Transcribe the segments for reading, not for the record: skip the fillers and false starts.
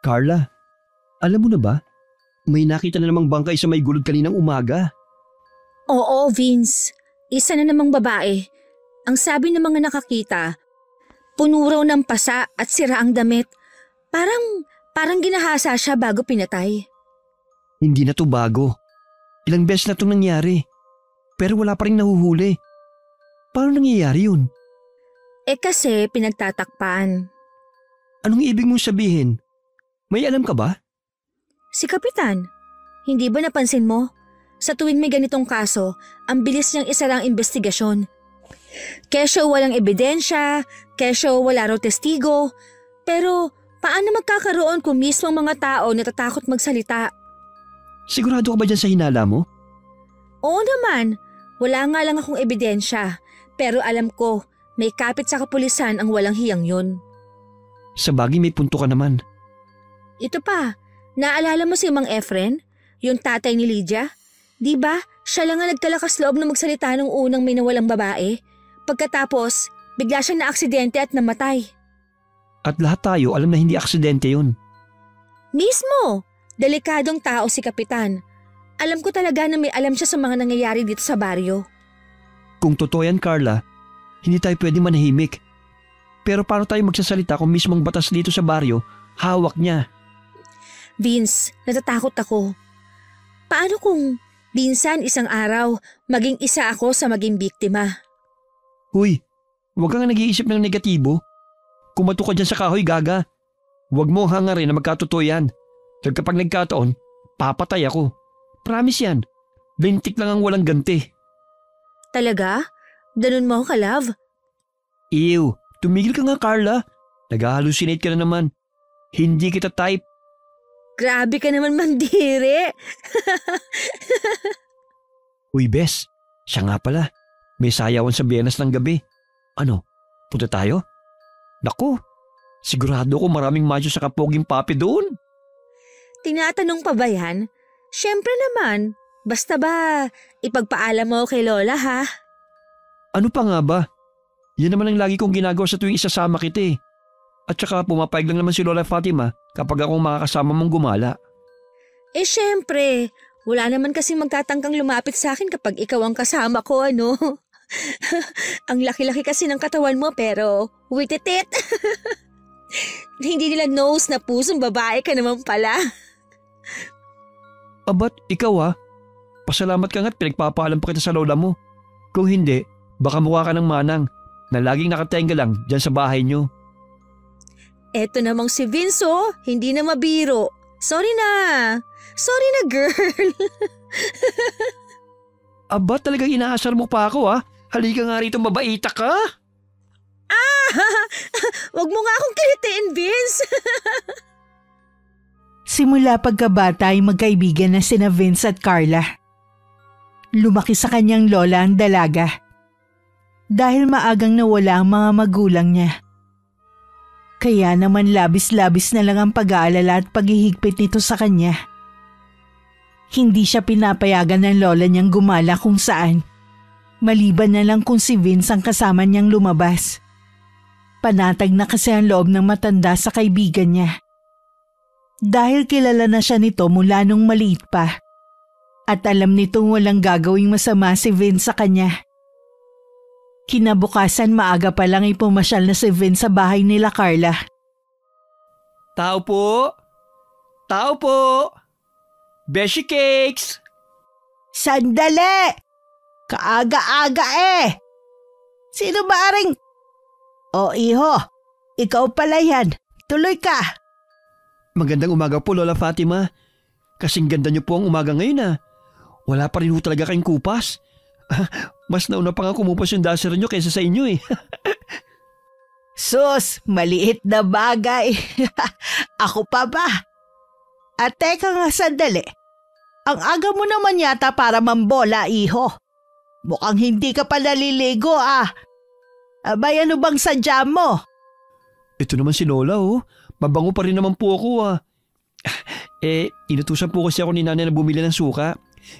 Carla, alam mo na ba? May nakita na namang bangkay sa may gulod kaninang umaga. Oo, Vince. Isa na namang babae. Ang sabi ng mga nakakita, puno raw ng pasa at sira ang damit. Parang ginahasa siya bago pinatay. Hindi na to bago. Ilang beses na itong nangyari. Pero wala pa rin nahuhuli. Paano nangyayari yun? Kasi pinagtatakpan. Anong ibig mong sabihin? May alam ka ba? Si Kapitan, hindi ba napansin mo? Sa tuwing may ganitong kaso, ang bilis niyang isara ang investigasyon. Kesyo walang ebidensya, kesyo wala raw testigo. Pero paano magkakaroon kung mismo ang mga tao natatakot magsalita? Sigurado ka ba dyan sa hinala mo? Oo naman, wala nga lang akong ebidensya. Pero alam ko, may kapit sa kapulisan ang walang hiyang yun. Sa bagay may punto ka naman. Ito pa, naalala mo si Mang Efren? Yung tatay ni Lydia? Di ba, siya lang ang nagkalakas loob na magsalita nung unang may nawalang babae. Pagkatapos, bigla siyang naaksidente at namatay. At lahat tayo alam na hindi aksidente yun. Mismo! Delikadong tao si Kapitan. Alam ko talaga na may alam siya sa mga nangyayari dito sa baryo. Kung totoo yan, Carla, hindi tayo pwede manahimik. Pero paano tayo magsasalita kung mismong batas dito sa baryo, hawak niya? Vince, natatakot ako. Paano kung minsan isang araw, maging isa ako sa maging biktima? Huy, huwag kang nag-iisip ng negatibo. Kumato ka dyan sa kahoy, gaga. Huwag mo hangarin na magkatotoo yan. Dahil kapag nagkataon, papatay ako. Promise yan. Lintik lang ang walang ganti. Talaga? Ganun mo ka, love? Ew, tumigil ka nga, Carla. Nag-hallucinate ka na naman. Hindi kita type. Grabe ka naman, mandiri. Uy, Bes. Siya nga pala. May sayawan sa Biyernes ng gabi. Ano, punta tayo? Naku, sigurado ko maraming macho sa kapoging papi doon. Tinatanong pa ba yan? Siyempre naman. Basta ba, ipagpaalam mo kay Lola, ha? Ano pa nga ba? Yan naman ang lagi kong ginagawa sa tuwing isasama kita eh. At saka pumapayag lang naman si Lola Fatima kapag akong makakasama mong gumala. Siyempre. Wala naman kasing magtatangkang lumapit sa akin kapag ikaw ang kasama ko, ano? Ang laki-laki kasi ng katawan mo pero wititit. Hindi nila knows na pusong babae ka naman pala. Abat, ikaw pasalamat ka nga't pinagpapaalam pa kita sa lola mo. Kung hindi, baka mukha ka ng manang na laging nakatenga lang dyan sa bahay nyo. Eto namang si Vince, hindi na mabiro. Sorry na girl. Aba, talagang inaasar mo pa ako Halika nga rito, mabaita ka. Wag mo nga akong kilitiin, Vince. Simula pagkabata ay magkaibigan na sina Vince at Carla. Lumaki sa kanyang lola ang dalaga. Dahil maagang nawala ang mga magulang niya. Kaya naman labis-labis na lang ang pag-aalala at paghihigpit nito sa kanya. Hindi siya pinapayagan ng lola niyang gumala kung saan. Maliban na lang kung si Vince ang kasama niyang lumabas. Panatag na kasi ang loob ng matanda sa kaibigan niya. Dahil kilala na siya nito mula nung maliit pa. At alam nitong walang gagawing masama si Vince sa kanya. Kinabukasan maaga pa lang ay pumasyal na si Vince sa bahay nila Carla. Tao po! Tao po! Beshi Cakes! Sandali! Kaaga-aga Sino ba aring? Iho, ikaw pala yan. Tuloy ka. Magandang umaga po, Lola Fatima. Kasing ganda niyo po ang umaga ngayon Wala pa rin ho talaga kayong kupas. Mas nauna pa nga kumupas yung dasher niyo kaysa sa inyo Sus, maliit na bagay. Ako pa ba? At teka nga sandali. Ang aga mo naman yata para mambola, iho. Mukhang hindi ka pa naliligo Abay, ano bang sadya mo? Ito naman si Lola Mabango pa rin naman po ako inutusan po kasi ako ni nanay na bumili ng suka.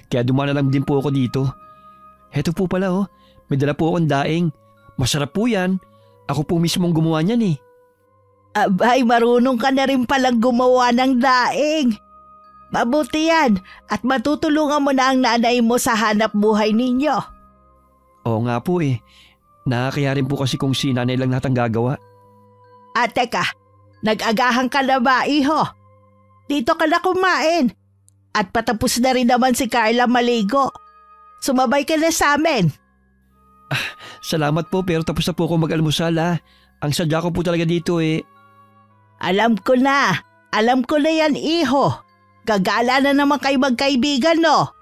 Kaya dumana lang din po ako dito. Heto po pala may dala po akong daing. Masarap po yan. Ako po mismo ang gumawa niyan Abay, marunong ka na rin palang gumawa ng daing. Mabuti yan at matutulungan mo na ang nanay mo sa hanap buhay ninyo. Oo nga po eh. Nakakaya rin po kasi kung si nanay lang lahat ang gagawa. At teka, nag-agahan ka na ba, iho? Dito ka na kumain. At patapos na rin naman si Carla maligo. Sumabay ka na sa amin. Salamat po pero tapos na po ako mag-almusal ha. Ang sadya ko po talaga dito eh. Alam ko na yan, iho. Gagala na naman kayo magkaibigan, no?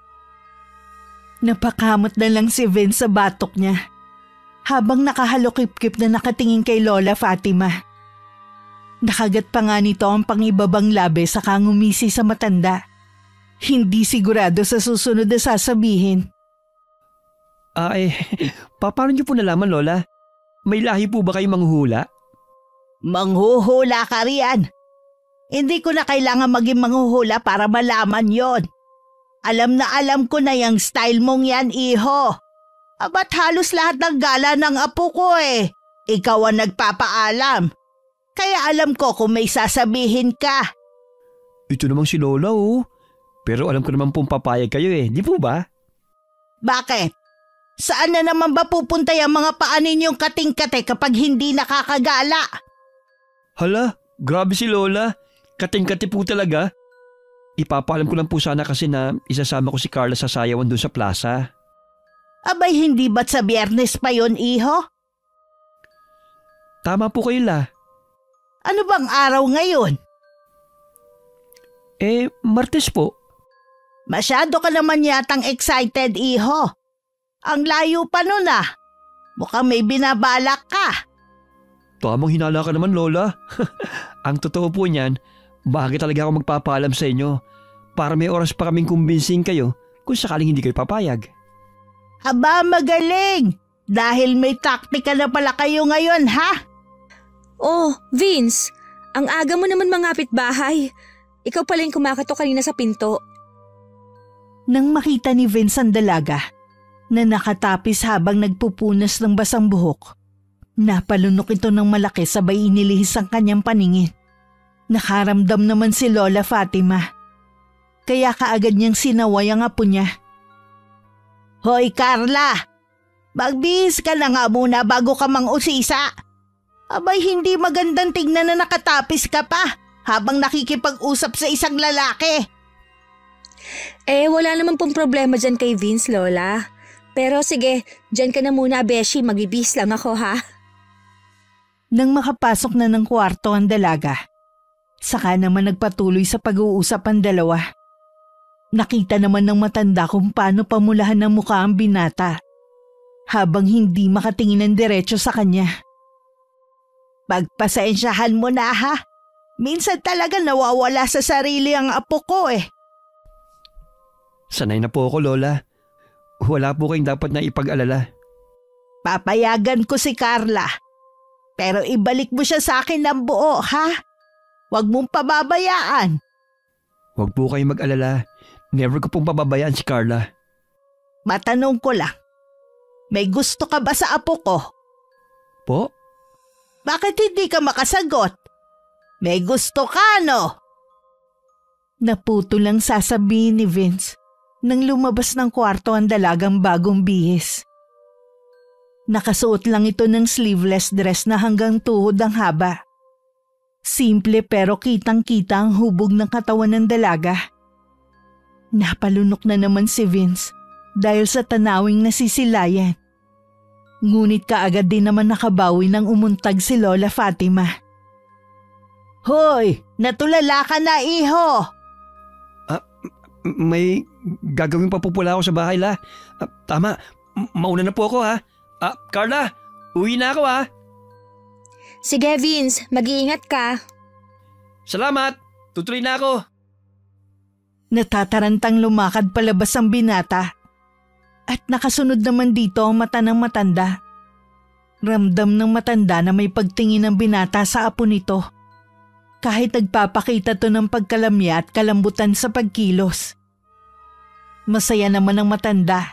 Napakamot na lang si Vince sa batok niya habang nakahalokip-kip na nakatingin kay Lola Fatima. Nakagat pa nga nito ang pangibabang labi saka ngumisi sa matanda. Hindi sigurado sa susunod na sasabihin. Paano niyo po nalaman, Lola? May lahi po ba kayong manghuhula? Manghuhula ka riyan. Hindi ko na kailangan maging manghuhula para malaman yon. Alam na alam ko na yung style mong yan, iho. Abat halos lahat ng gala ng apo ko eh. Ikaw ang nagpapaalam. Kaya alam ko kung may sasabihin ka. Ito namang si Lola oh. Pero alam ko naman pong papayag kayo eh, di po ba? Bakit? Saan na naman ba pupunta yung mga paa ninyong kating-kate kapag hindi nakakagala? Hala, grabe si Lola. Kating-kati po talaga. Ipapaalam ko lang po sana kasi na isasama ko si Carla sa sayawan doon sa plaza. Abay, hindi ba't sa Biyernes pa yon, iho? Tama po kayo, La. Ano bang araw ngayon? Martes po. Masyado ka naman yatang excited, iho. Ang layo pa nun ah. Mukhang may binabalak ka. Tamang hinala ka naman, Lola. Ang totoo po niyan, bakit talaga ako magpapaalam sa inyo para may oras pa kaming kumbinsing kayo kung sakaling hindi kayo papayag. Aba, magaling! Dahil may taktika na pala kayo ngayon, ha? Oh, Vince, ang aga mo naman mangapit bahay. Ikaw pala yung kumakatok kanina sa pinto. Nang makita ni Vince ang dalaga na nakatapis habang nagpupunas ng basang buhok, napalunok ito ng malaki sabay inilihis ang kanyang paningin. Nakaramdam naman si Lola Fatima. Kaya kaagad niyang sinaway ang apo niya. Hoy Carla! Magbihis ka na nga muna bago ka mang-usisa. Abay hindi magandang tignan na nakatapis ka pa habang nakikipag-usap sa isang lalaki. Wala naman pong problema dyan kay Vince, Lola. Pero sige, dyan ka na muna, Beshi. Magbibihis lang ako, ha? Nang makapasok na ng kwarto ang dalaga, saka naman nagpatuloy sa pag-uusap ang dalawa. Nakita naman ng matanda kung paano pamulahan ng mukha ang binata habang hindi makatingin ng diretso sa kanya. Pagpasensyahan mo na ha. Minsan talaga nawawala sa sarili ang apo ko eh. Sanay na po ako, Lola. Wala po kayong dapat na ipag-alala. Papayagan ko si Carla. Pero ibalik mo siya sa akin ng buo, ha? Huwag mong pababayaan. Huwag po kayong mag-alala. Never ko pong pababayaan si Carla. Matanong ko lang. May gusto ka ba sa apo ko? Po? Bakit hindi ka makasagot? May gusto ka, no? Naputo lang sasabihin ni Vince nang lumabas ng kwarto ang dalagang bagong bihis. Nakasuot lang ito ng sleeveless dress na hanggang tuhod ang haba. Simple pero kitang-kita ang hubog ng katawan ng dalaga. Napalunok na naman si Vince dahil sa tanawing nasisilayan. Ngunit kaagad din naman nakabawi nang umuntag si Lola Fatima. Hoy! Natulala ka na, iho! May gagawin pa po pala ako sa bahay, La. Tama, mauna na po ako ha. Carla, uwi na ako ha. Sige Vince, mag-iingat ka. Salamat, tutuloy na ako. Natatarantang lumakad palabas ang binata. At nakasunod naman dito ang mata ng matanda. Ramdam ng matanda na may pagtingin ng binata sa apo nito. Kahit nagpapakita to ng pagkalamya at kalambutan sa pagkilos. Masaya naman ang matanda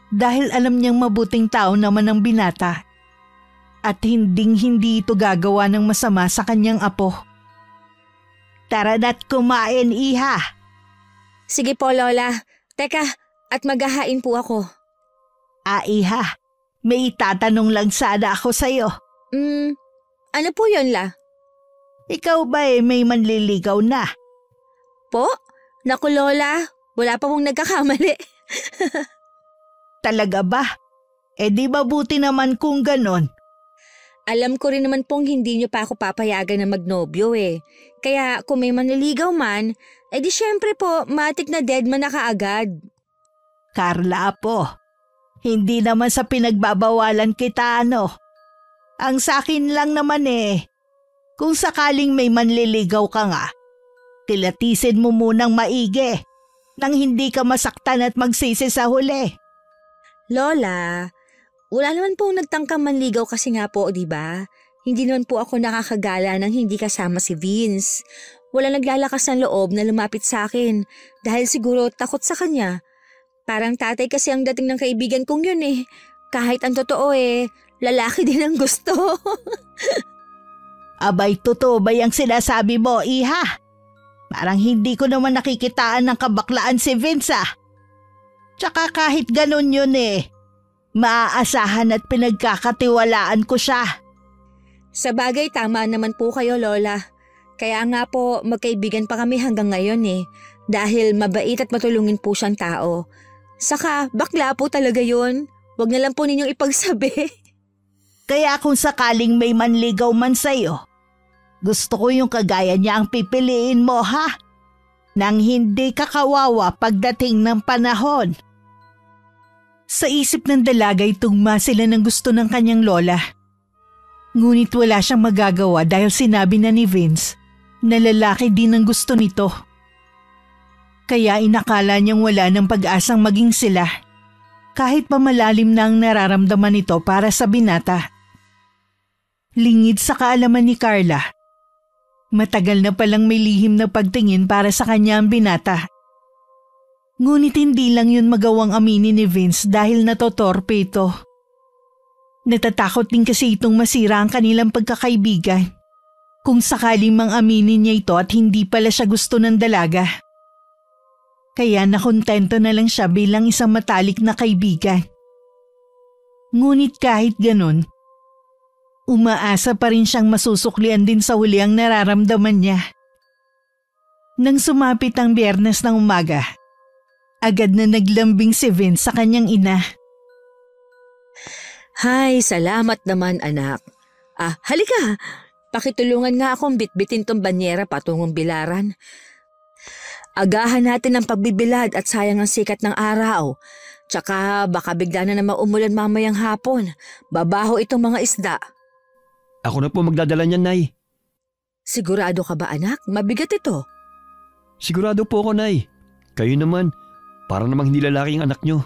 dahil alam niyang mabuting tao naman ang binata at hinding-hindi ito gagawa ng masama sa kanyang apo. Tara na't kumain, iha. Sige po, Lola. Teka, at maghahain po ako. Iha, may itatanong lang sana ako sa'yo. Ano po yun, La? Ikaw ba may manliligaw na? Po? Naku, Lola. Wala pa pong nagkakamali. Talaga ba? Di mabuti naman kung ganon. Alam ko rin naman pong hindi niyo pa ako papayagan na magnobyo eh. Kaya kung may manliligaw man, di syempre po, matik na dead man na kaagad. Carla po, hindi naman sa pinagbabawalan kita Ang sakin lang naman kung sakaling may manliligaw ka nga, kilatisin mo munang maigi nang hindi ka masaktan at magsisi sa huli. Lola, wala naman pong nagtangkang manligaw kasi nga po, di ba? Hindi naman po ako nakakagala nang hindi kasama si Vince. Wala naglalakas ng loob na lumapit sa akin dahil siguro takot sa kanya. Parang tatay kasi ang dating ng kaibigan kong yun eh. Kahit ang totoo lalaki din ang gusto. Abay, totoo ba yung sinasabi mo, iha? Parang hindi ko naman nakikitaan ng kabaklaan si Vince Tsaka kahit ganun yun maaasahan at pinagkakatiwalaan ko siya. Sa bagay, tama naman po kayo, Lola. Kaya nga po, magkaibigan pa kami hanggang ngayon dahil mabait at matulungin po siyang tao. Saka, bakla po talaga yun. Huwag na lang po ninyong ipagsabi. Kaya kung sakaling may manligaw man sa'yo, gusto ko yung kagaya niya ang pipiliin mo, ha? Nang hindi ka kawawa pagdating ng panahon. Sa isip ng dalagay, tugma sila ng gusto ng kanyang lola. Ngunit wala siyang magagawa dahil sinabi na ni Vince na lalaki din ang gusto nito. Kaya inakala niyang wala ng pag-asang maging sila, kahit pa malalim na ang nararamdaman nito para sa binata. Lingid sa kaalaman ni Carla, matagal na palang may lihim na pagtingin para sa kanya ang binata. Ngunit hindi lang yun magawang aminin ni Vince dahil natotorpe ito. Natatakot din kasi itong masira ang kanilang pagkakaibigan kung sakaling mang aminin niya ito at hindi pala siya gusto ng dalaga. Kaya nakontento na lang siya bilang isang matalik na kaibigan. Ngunit kahit ganun, umaasa pa rin siyang masusuklian din sa huli ang nararamdaman niya. Nang sumapit ang Biyernes ng umaga, agad na naglambing si Vince sa kanyang ina. Hay, salamat naman anak. Halika. Pakitulungan nga akong bitbitin tong banyera patungong bilaran. Agahan natin ang pagbibilad at sayang ang sikat ng araw. Tsaka baka bigla na naman umulan mamayang hapon. Babaho itong mga isda. Ako na po magdadala niyan, Nay. Sigurado ka ba anak? Mabigat ito. Sigurado po ako, Nay. Kayo naman, para namang hindi lalaki ang anak nyo.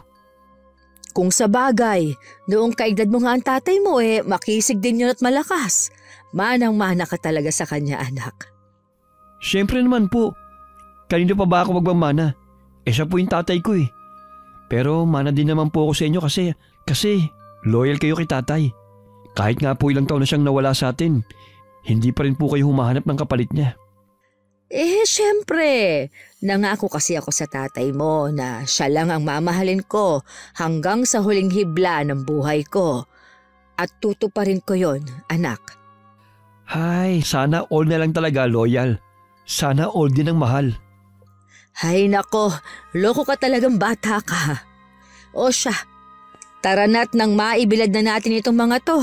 Kung sa bagay, noong kaedad mo nga ang tatay mo makisig din yun at malakas. Manang-mana ka talaga sa kanya anak. Siyempre naman po. Kanino pa ba ako magmamana? Siya po yung tatay ko Pero mana din naman po ako sa inyo kasi loyal kayo kay tatay. Kahit nga po ilang taon na siyang nawala sa atin, hindi pa rin po kayo humahanap ng kapalit niya. Siyempre. Nangako kasi ako sa tatay mo na siya lang ang mamahalin ko hanggang sa huling hibla ng buhay ko. At tutuparin ko yon, anak. Hay, sana all na lang talaga loyal. Sana all din ang mahal. Hay nako, loko ka talagang bata ka. O siya, tara na't nang maibilad na natin itong mga to.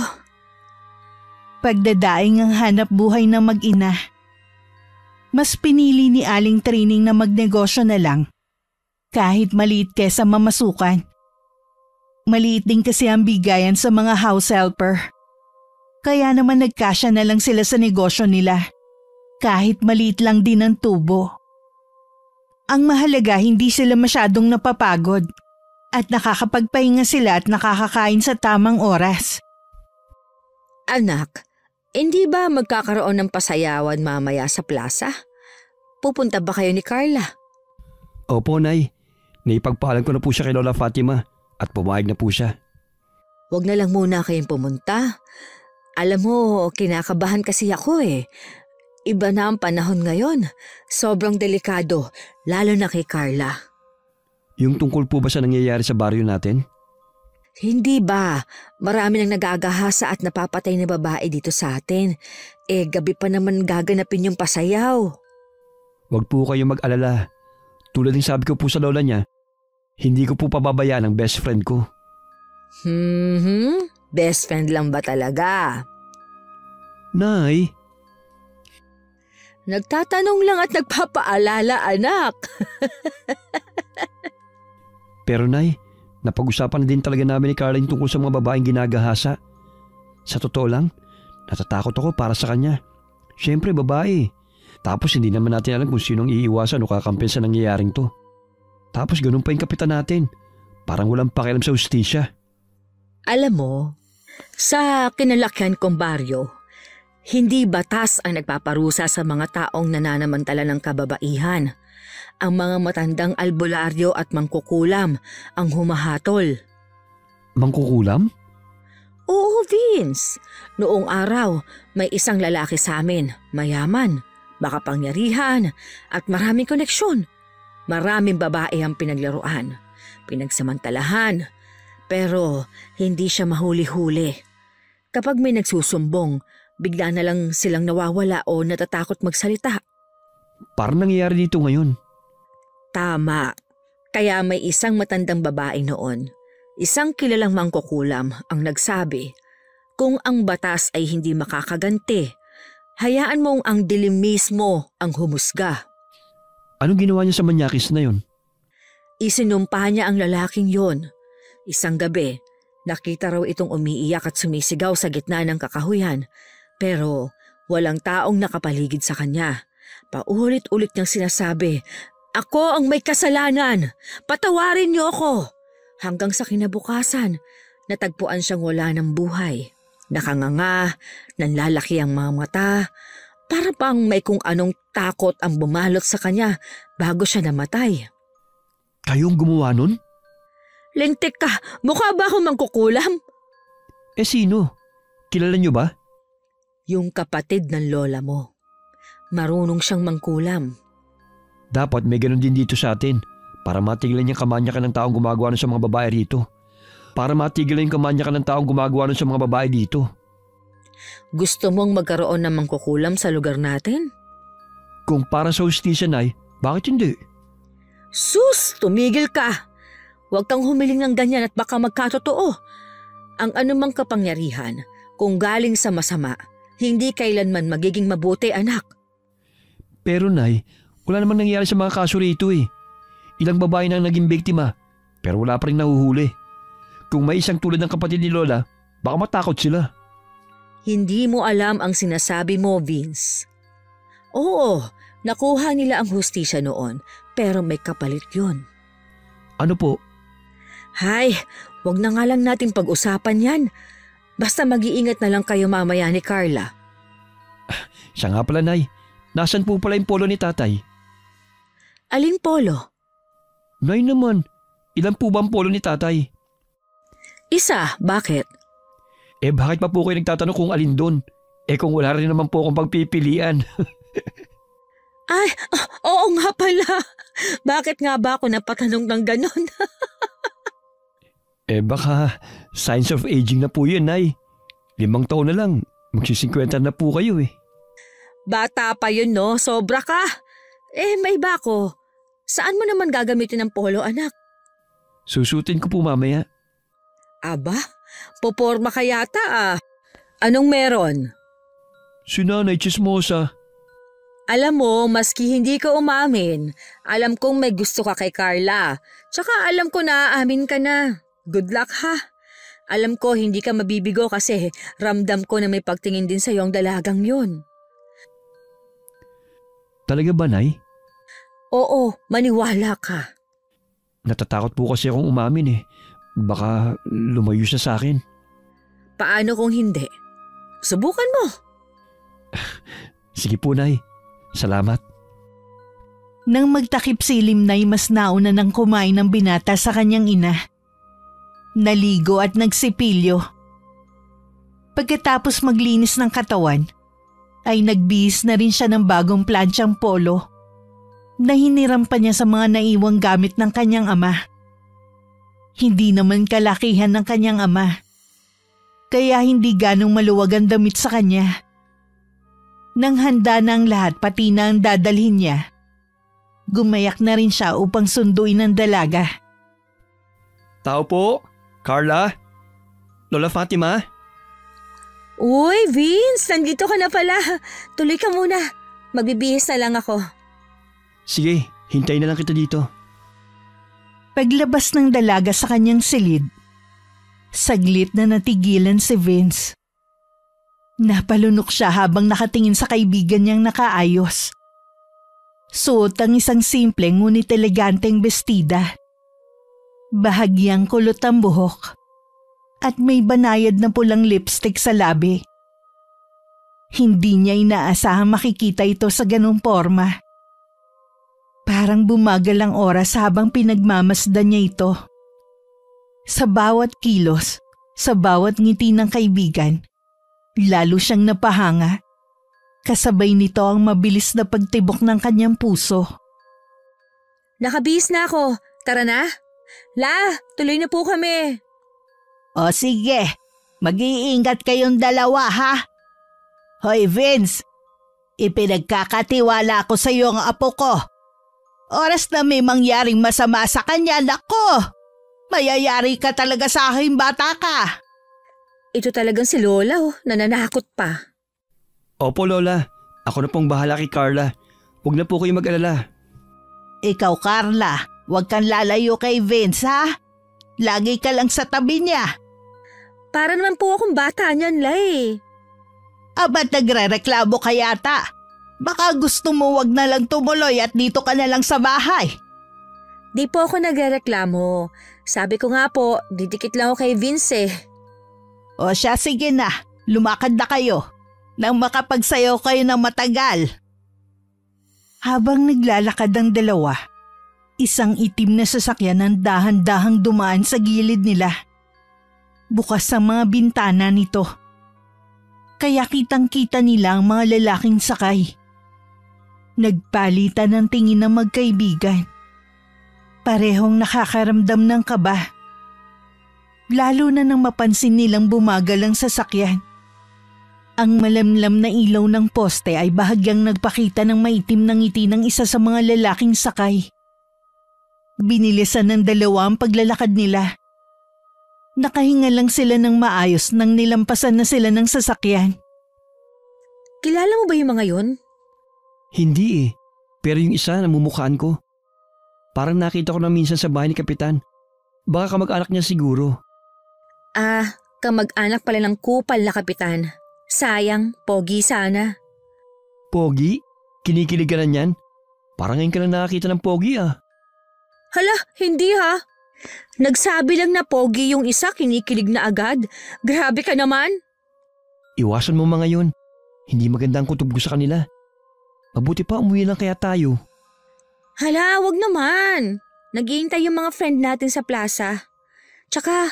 Pagdadaing ang hanap buhay ng mag-ina, mas pinili ni Aling Trining na magnegosyo na lang, kahit maliit kesa mamasukan. Maliit din kasi ang bigayan sa mga house helper. Kaya naman nagkasya na lang sila sa negosyo nila, kahit maliit lang din ang tubo. Ang mahalaga hindi sila masyadong napapagod at nakakapagpahinga sila at nakakakain sa tamang oras. Anak, hindi ba magkakaroon ng pasayawan mamaya sa plaza? Pupunta ba kayo ni Carla? Opo, Nay. Naipagpaalam ko na po siya kay Lola Fatima at pumayag na po siya. Huwag na lang muna kayong pumunta. Alam mo, kinakabahan kasi ako eh. Iba na ang panahon ngayon. Sobrang delikado, lalo na kay Carla. Yung tungkol po ba sa nangyayari sa baryo natin? Hindi ba? Marami nang nagagahasa at napapatay na babae dito sa atin. Gabi pa naman gaganapin yung pasayaw. Huwag po kayo mag-alala. Tulad ng sabi ko po sa lola niya, hindi ko po pababayaan ang best friend ko. Best friend lang ba talaga? Nay, Nagtatanong lang at nagpapaalala, anak. pero Nay, napag-usapan na din talaga namin ni Carla yung tungkol sa mga babaeng ginagahasa. Sa totoo lang, natatakot ako para sa kanya. Siyempre babae. Tapos hindi naman natin alam kung sinong iiwasan o kakampi sa nangyayaring to. Tapos ganun pa yung kapitan natin. Parang walang pakialam sa hustisya. Alam mo, sa kinalakyan kong baryo, hindi batas ang nagpaparusa sa mga taong nananamantala ng kababaihan. Ang mga matandang albularyo at mangkukulam ang humahatol. Mangkukulam? Oo, Vince. Noong araw, may isang lalaki sa amin, mayaman, makapangyarihan at maraming koneksyon. Maraming babae ang pinaglaruan, pinagsamantalahan, pero hindi siya mahuli-huli. Kapag may nagsusumbong, bigla na lang silang nawawala o natatakot magsalita. Parang nangyayari dito ngayon. Tama. Kaya may isang matandang babae noon, isang kilalang mangkukulam ang nagsabi, kung ang batas ay hindi makakaganti, hayaan mong ang dilim mismo ang humusga. Anong ginawa niya sa manyakis na yon? Isinumpa niya ang lalaking yon. Isang gabi, nakita raw itong umiiyak at sumisigaw sa gitna ng kakahuyan, pero walang taong nakapaligid sa kanya. Paulit-ulit niyang sinasabi, "Ako ang may kasalanan! Patawarin niyo ako!" Hanggang sa kinabukasan, natagpuan siyang wala ng buhay. Nakanganga, nanlalaki ang mga mata, para bang may kung anong takot ang bumalot sa kanya bago siya namatay. Kayong gumawa nun? Lintik ka! Mukha ba akong mangkukulam? Sino? Kilala niyo ba? Yung kapatid ng lola mo. Marunong siyang mangkulam. Dapat may ganun din dito sa atin para matigilan yung kamanyakan ng taong gumagawa nun sa mga babae rito. Para matigilan yung kamanyakan ng taong gumagawa nun sa mga babae dito. Gusto mong magkaroon ng mangkukulam sa lugar natin? Kung para sa hustisya, Nay, bakit hindi? Sus! Tumigil ka! Huwag kang humiling ng ganyan at baka magkatotoo. Ang anumang kapangyarihan, kung galing sa masama, hindi kailanman magiging mabuti, anak. Pero Nay, wala namang nangyari sa mga kaso rito eh. Ilang babae na ang naging biktima, pero wala pa rin nahuhuli. Kung may isang tulad ng kapatid ni Lola, baka matakot sila. Hindi mo alam ang sinasabi mo, Vince. Oo, nakuha nila ang hustisya noon, pero may kapalit yun. Ano po? Hay, wag na nga lang natin pag-usapan yan. Basta mag-iingat na lang kayo mamaya ni Carla. Siya nga pala, Nay. Nasaan po pala yung polo ni Tatay? Aling polo? Nay naman, ilan po ba ang polo ni Tatay? Isa, bakit? Bakit pa po kayo nagtatanong kung alin doon? Kung wala rin naman po akong pagpipilian. Ay, oo nga pala. Bakit nga ba ako napatanong ng ganon? Baka signs of aging na po yun, Nay. 5 taon na lang, magsisinkwenta na po kayo eh. Bata pa yun, no? Sobra ka. May iba ko. Saan mo naman gagamitin ang polo, anak? Susutin ko po mamaya. Aba, poporma ka yata ah. Anong meron? Si Nanay Chismosa. Alam mo, maski hindi ka umamin, alam kong may gusto ka kay Carla. Tsaka alam ko na aamin ka na. Good luck ha. Alam ko hindi ka mabibigo kasi ramdam ko na may pagtingin din sa'yo ang dalagang yun. Talaga ba, Nay? Oo, maniwala ka. Natatakot po kasi akong umamin eh. Baka lumayo siya sa akin. Paano kung hindi? Subukan mo. Sige po, Nay. Salamat. Nang magtakip si Limnay, mas nauna nang kumain ng binata sa kanyang ina. Naligo at nagsipilyo. Pagkatapos maglinis ng katawan, ay nagbihis na rin siya ng bagong plantsyang polo na hiniram pa niya sa mga naiwang gamit ng kanyang ama. Hindi naman kalakihan ng kanyang ama, kaya hindi ganong maluwag ang damit sa kanya. Nang handa na ang lahat pati na ang dadalhin niya, gumayak na rin siya upang sunduin ang dalaga. Tao po, Carla, Lola Fatima. Uy, Vince, nandito ka na pala. Tuloy ka muna. Magbibihis na lang ako. Sige, hintayin na lang kita dito. Paglabas ng dalaga sa kanyang silid, saglit na natigilan si Vince. Napalunok siya habang nakatingin sa kaibigan niyang nakaayos. Suot ang isang simple ngunit eleganteng bestida. Bahagyang kulot ang buhok at may banayad na pulang lipstick sa labi. Hindi niya inaasahang makikita ito sa ganung forma. Parang bumagal ang oras habang pinagmamasdan niya ito. Sa bawat kilos, sa bawat ngiti ng kaibigan, lalo siyang napahanga. Kasabay nito ang mabilis na pagtibok ng kanyang puso. Nakabihis na ako. Tara na. La, tuloy na po kami. O sige, mag-iingat kayong dalawa ha. Hoy Vince, ipinagkakatiwala ko sa iyo ang apo ko. Oras na may mangyaring masama sa kanya, nako! Mayayari ka talaga sa aking bata ka. Ito talagang si Lola nananakot pa. Opo Lola, ako na pong bahala kay Carla. Huwag na po kayo mag-alala. Ikaw Carla, huwag kang lalayo kay Vince ha. Lagi ka lang sa tabi niya. Para naman po akong bata niyan, Lay. Aba't nagre-reklamo ka yata. Baka gusto mo wag na lang tumuloy at dito ka na lang sa bahay. Di po ako nagrereklamo. Sabi ko nga po, didikit lang ako kay Vince eh. O siya, sige na. Lumakad na kayo. Nang makapagsayaw kayo ng matagal. Habang naglalakad ang dalawa, isang itim na sasakyan ang dahan-dahang dumaan sa gilid nila. Bukas ang mga bintana nito. Kaya kitang-kita nila ang mga lalaking sakay. Nagpalitan ng tingin ng magkaibigan. Parehong nakakaramdam ng kaba. Lalo na nang mapansin nilang bumagal ang sasakyan. Ang malamlam na ilaw ng poste ay bahagyang nagpakita ng maitim na ngiti ng isa sa mga lalaking sakay. Binilisan ng dalawa ang paglalakad nila. Nakahinga lang sila ng maayos nang nilampasan na sila ng sasakyan. Kilala mo ba yung mga yun? Hindi eh, pero yung isa namumukhaan ko. Parang nakita ko na minsan sa bahay ni Kapitan. Baka kamag-anak niya siguro. Kamag-anak pala ng kupal na kapitan. Sayang, pogi sana. Pogi? Kinikilig ka na niyan? Parang ngayon ka na nakakita ng pogi ah. Hala, hindi ha. Nagsabi lang na pogi yung isa, kinikilig na agad. Grabe ka naman. Iwasan mo mga yun. Hindi maganda ang kutob ko sa kanila. Mabuti pa umuwi lang kaya tayo. Hala, wag naman. Naghihintay yung mga friend natin sa plaza. Tsaka,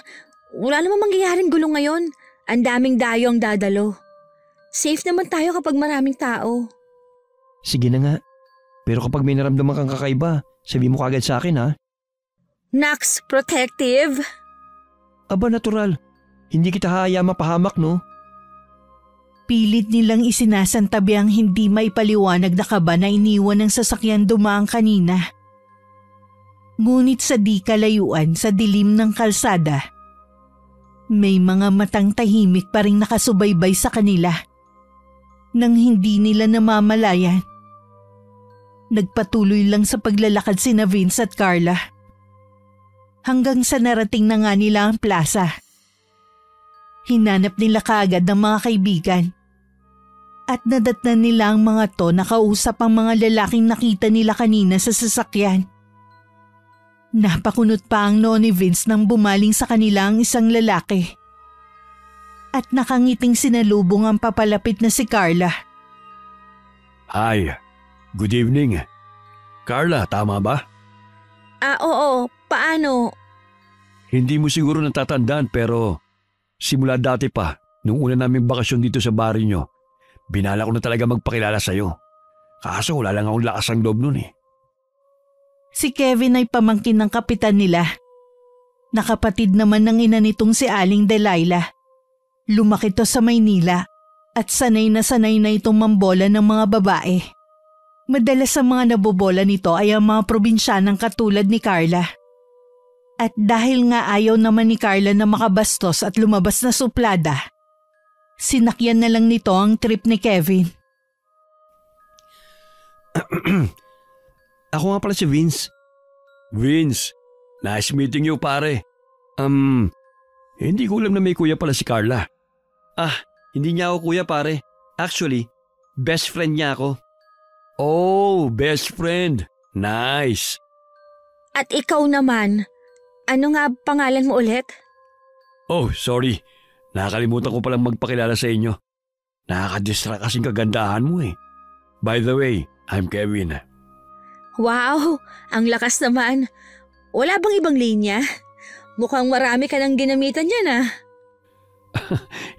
wala namang mangyayaring gulo ngayon. Ang daming dayo ang dadalo. Safe naman tayo kapag maraming tao. Sige na nga. Pero kapag may naramdaman kang kakaiba, sabi mo kagad sa akin ha. Nax, protective. Aba natural. Hindi kita hayaan mapahamak no? Pilit nilang isinasantabi ang hindi maipaliwanag na kaba na iniwan ng sasakyan dumaang kanina. Ngunit sa di kalayuan sa dilim ng kalsada, may mga matang tahimik pa ring nakasubaybay sa kanila. Nang hindi nila namamalayan, nagpatuloy lang sa paglalakad sina Vince at Carla. Hanggang sa narating na nga nila ang plaza. Hinanap nila kaagad ang mga kaibigan. At nadatnan nila ang mga to na kausap ang mga lalaking nakita nila kanina sa sasakyan. Napakunot pa ang noo ni Vince nang bumaling sa kanila ang isang lalaki. At nakangiting sinalubong ang papalapit na si Carla. Hi, good evening. Carla, tama ba? Oo, paano? Hindi mo siguro natatandaan pero simula dati pa, Nung una naming bakasyon dito sa baryo nyo, binala ko na talaga magpakilala sa'yo. Kaso wala lang akong lakas ang loob nun eh. Si Kevin ay pamangkin ng kapitan nila. Nakapatid naman ng ina nitong si Aling Delilah. Lumaki to sa Maynila at sanay na itong mambola ng mga babae. Madalas sa mga nabobola nito ay ang mga probinsyanang katulad ni Carla. At dahil nga ayaw naman ni Carla na makabastos at lumabas na suplada, sinakyan na lang nito ang trip ni Kevin. Ako nga pala si Vince. Vince, nice meeting you pare. Hindi ko alam na may kuya pala si Carla. Hindi niya ako kuya pare. Actually, best friend niya ako. Oh, best friend. Nice. At ikaw naman, ano nga pangalan mo ulit? Oh, sorry. Nakakalimutan ko palang magpakilala sa inyo. Nakaka-distract kasing kagandahan mo eh. By the way, I'm Kevin. Wow, ang lakas naman. Wala bang ibang linya? Mukhang marami ka nang ginamitan yan ah.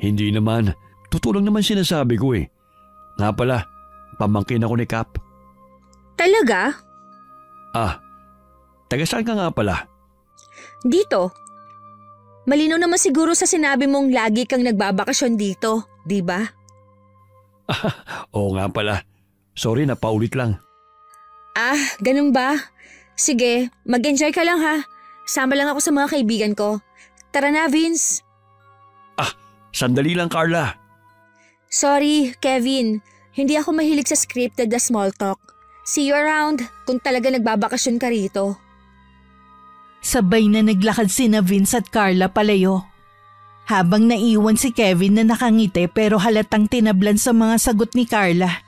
Hindi naman. Totoo lang naman sinasabi ko eh. Nga pala, pamangkin ako ni Cap. Talaga? Taga saan ka nga pala? Dito. Malinaw naman siguro sa sinabi mong lagi kang nagbabakasyon dito, di ba? Oo nga pala. Sorry, napaulit lang. Ganun ba? Sige, mag-enjoy ka lang ha. Sama lang ako sa mga kaibigan ko. Tara na, Vince. Sandali lang, Carla. Sorry, Kevin. Hindi ako mahilig sa scripted na small talk. See you around kung talaga nagbabakasyon ka rito. Sabay na naglakad sina Vince at Carla palayo. Habang naiwan si Kevin na nakangiti pero halatang tinablan sa mga sagot ni Carla.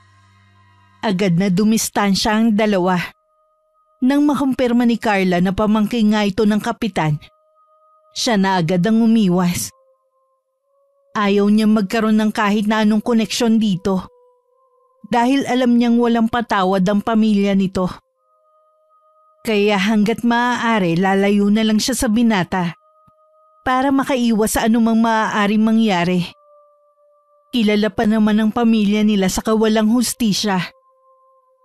Agad na dumistansya ang dalawa. Nang makumpirma ni Carla na pamangkin nga ito ng kapitan, siya na agad ang umiwas. Ayaw niyang magkaroon ng kahit na anong koneksyon dito. Dahil alam niyang walang patawad ang pamilya nito. Kaya hanggat maaari lalayo na lang siya sa binata para makaiwas sa anumang maaaring mangyari. Kilala pa naman ang pamilya nila sa kawalang hustisya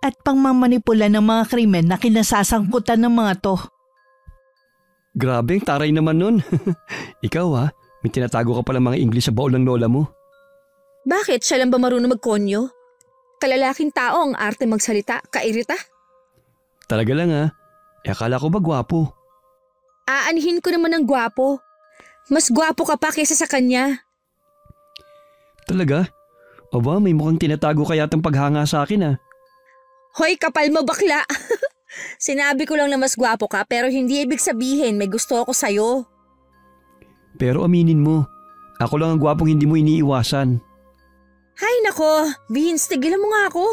at pangmamanipula ng mga krimen na kinasasangkutan ng mga to. Grabe, taray naman nun. Ikaw may tinatago ka pala mga English sa baol ng lola mo. Bakit? Siya lang ba marunong magkonyo? Kalalaking tao ang arte magsalita, kairita? Talaga lang akala ko ba gwapo? Aanhin ko naman ng gwapo. Mas gwapo ka pa kaysa sa kanya. Talaga? Aba, may mukhang tinatago ka yatang paghanga sa akin Hoy, kapal mo bakla! Sinabi ko lang na mas gwapo ka pero hindi ibig sabihin may gusto ako sa'yo. Pero aminin mo, ako lang ang gwapong hindi mo iniiwasan. Hay nako, Vince, tigilan mo nga ako.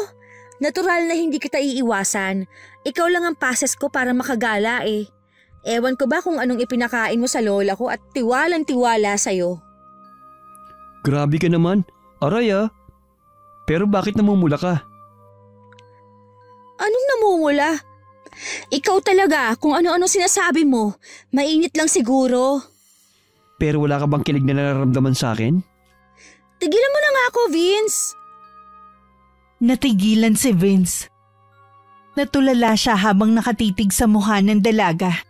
Natural na hindi kita iiwasan. Ikaw lang ang pases ko para makagala eh. Ewan ko ba kung anong ipinakain mo sa lola ko at tiwalang-tiwala sa'yo. Grabe ka naman, aray Pero bakit namumula ka? Anong namumula? Ikaw talaga kung ano-ano sinasabi mo. Mainit lang siguro. Pero wala ka bang kilig na nararamdaman sa akin? Tigilan mo na nga ako, Vince. Natigilan si Vince. Natulala siya habang nakatitig sa mukha ng dalaga.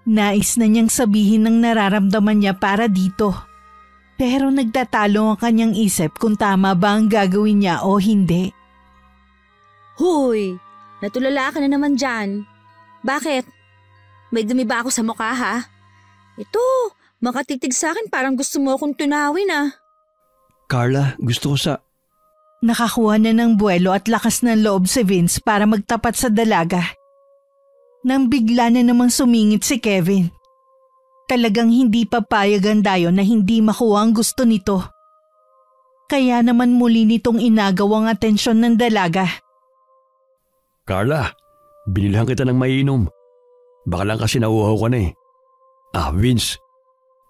Nais na niyang sabihin ng nararamdaman niya para dito. Pero nagtatalo ang kanyang isip kung tama ba ang gagawin niya o hindi. Huy, natulala ka na naman dyan. Bakit? May dumi ba ako sa mukha ha? Ito, makatitig sa akin parang gusto mo akong tunawin Carla, gusto ko sa… Nakakuha na ng buwelo at lakas ng loob si Vince para magtapat sa dalaga. Nang bigla na namang sumingit si Kevin. Talagang hindi papayag ang dayo na hindi makuha ang gusto nito. Kaya naman muli nitong inagaw ang atensyon ng dalaga. Carla, binilhan kita ng mainom. Baka lang kasi nauuhaw ka na eh. Vince,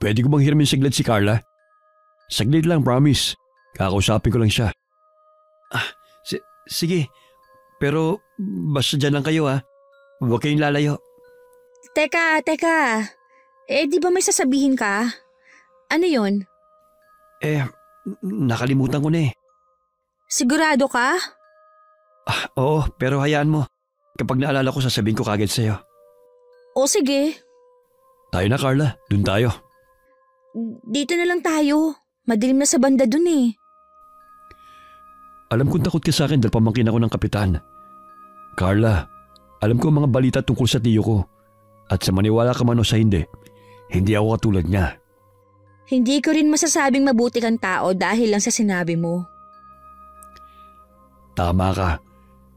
pwede ko bang hiramin saglit si Carla? Saglit lang, promise. Kakausapin ko lang siya. Sige, pero basta dyan lang kayo Huwag kayong lalayo. Teka. Di ba may sasabihin ka? Ano yon? Nakalimutan ko na eh. Sigurado ka? Oo, pero hayaan mo. Kapag naalala ko, sasabihin ko kagad sa'yo. O sige, Tayo na, Carla. Dun tayo. dito na lang tayo. Madilim na sa banda dun eh. Alam kong takot ka sa akin dahil pamangkin ako ng kapitan. Carla, alam ko ang mga balita tungkol sa tiyo ko. At sa maniwala ka man o sa hindi ako katulad niya. Hindi ko rin masasabing mabuti kang tao dahil lang sa sinabi mo. Tama ka.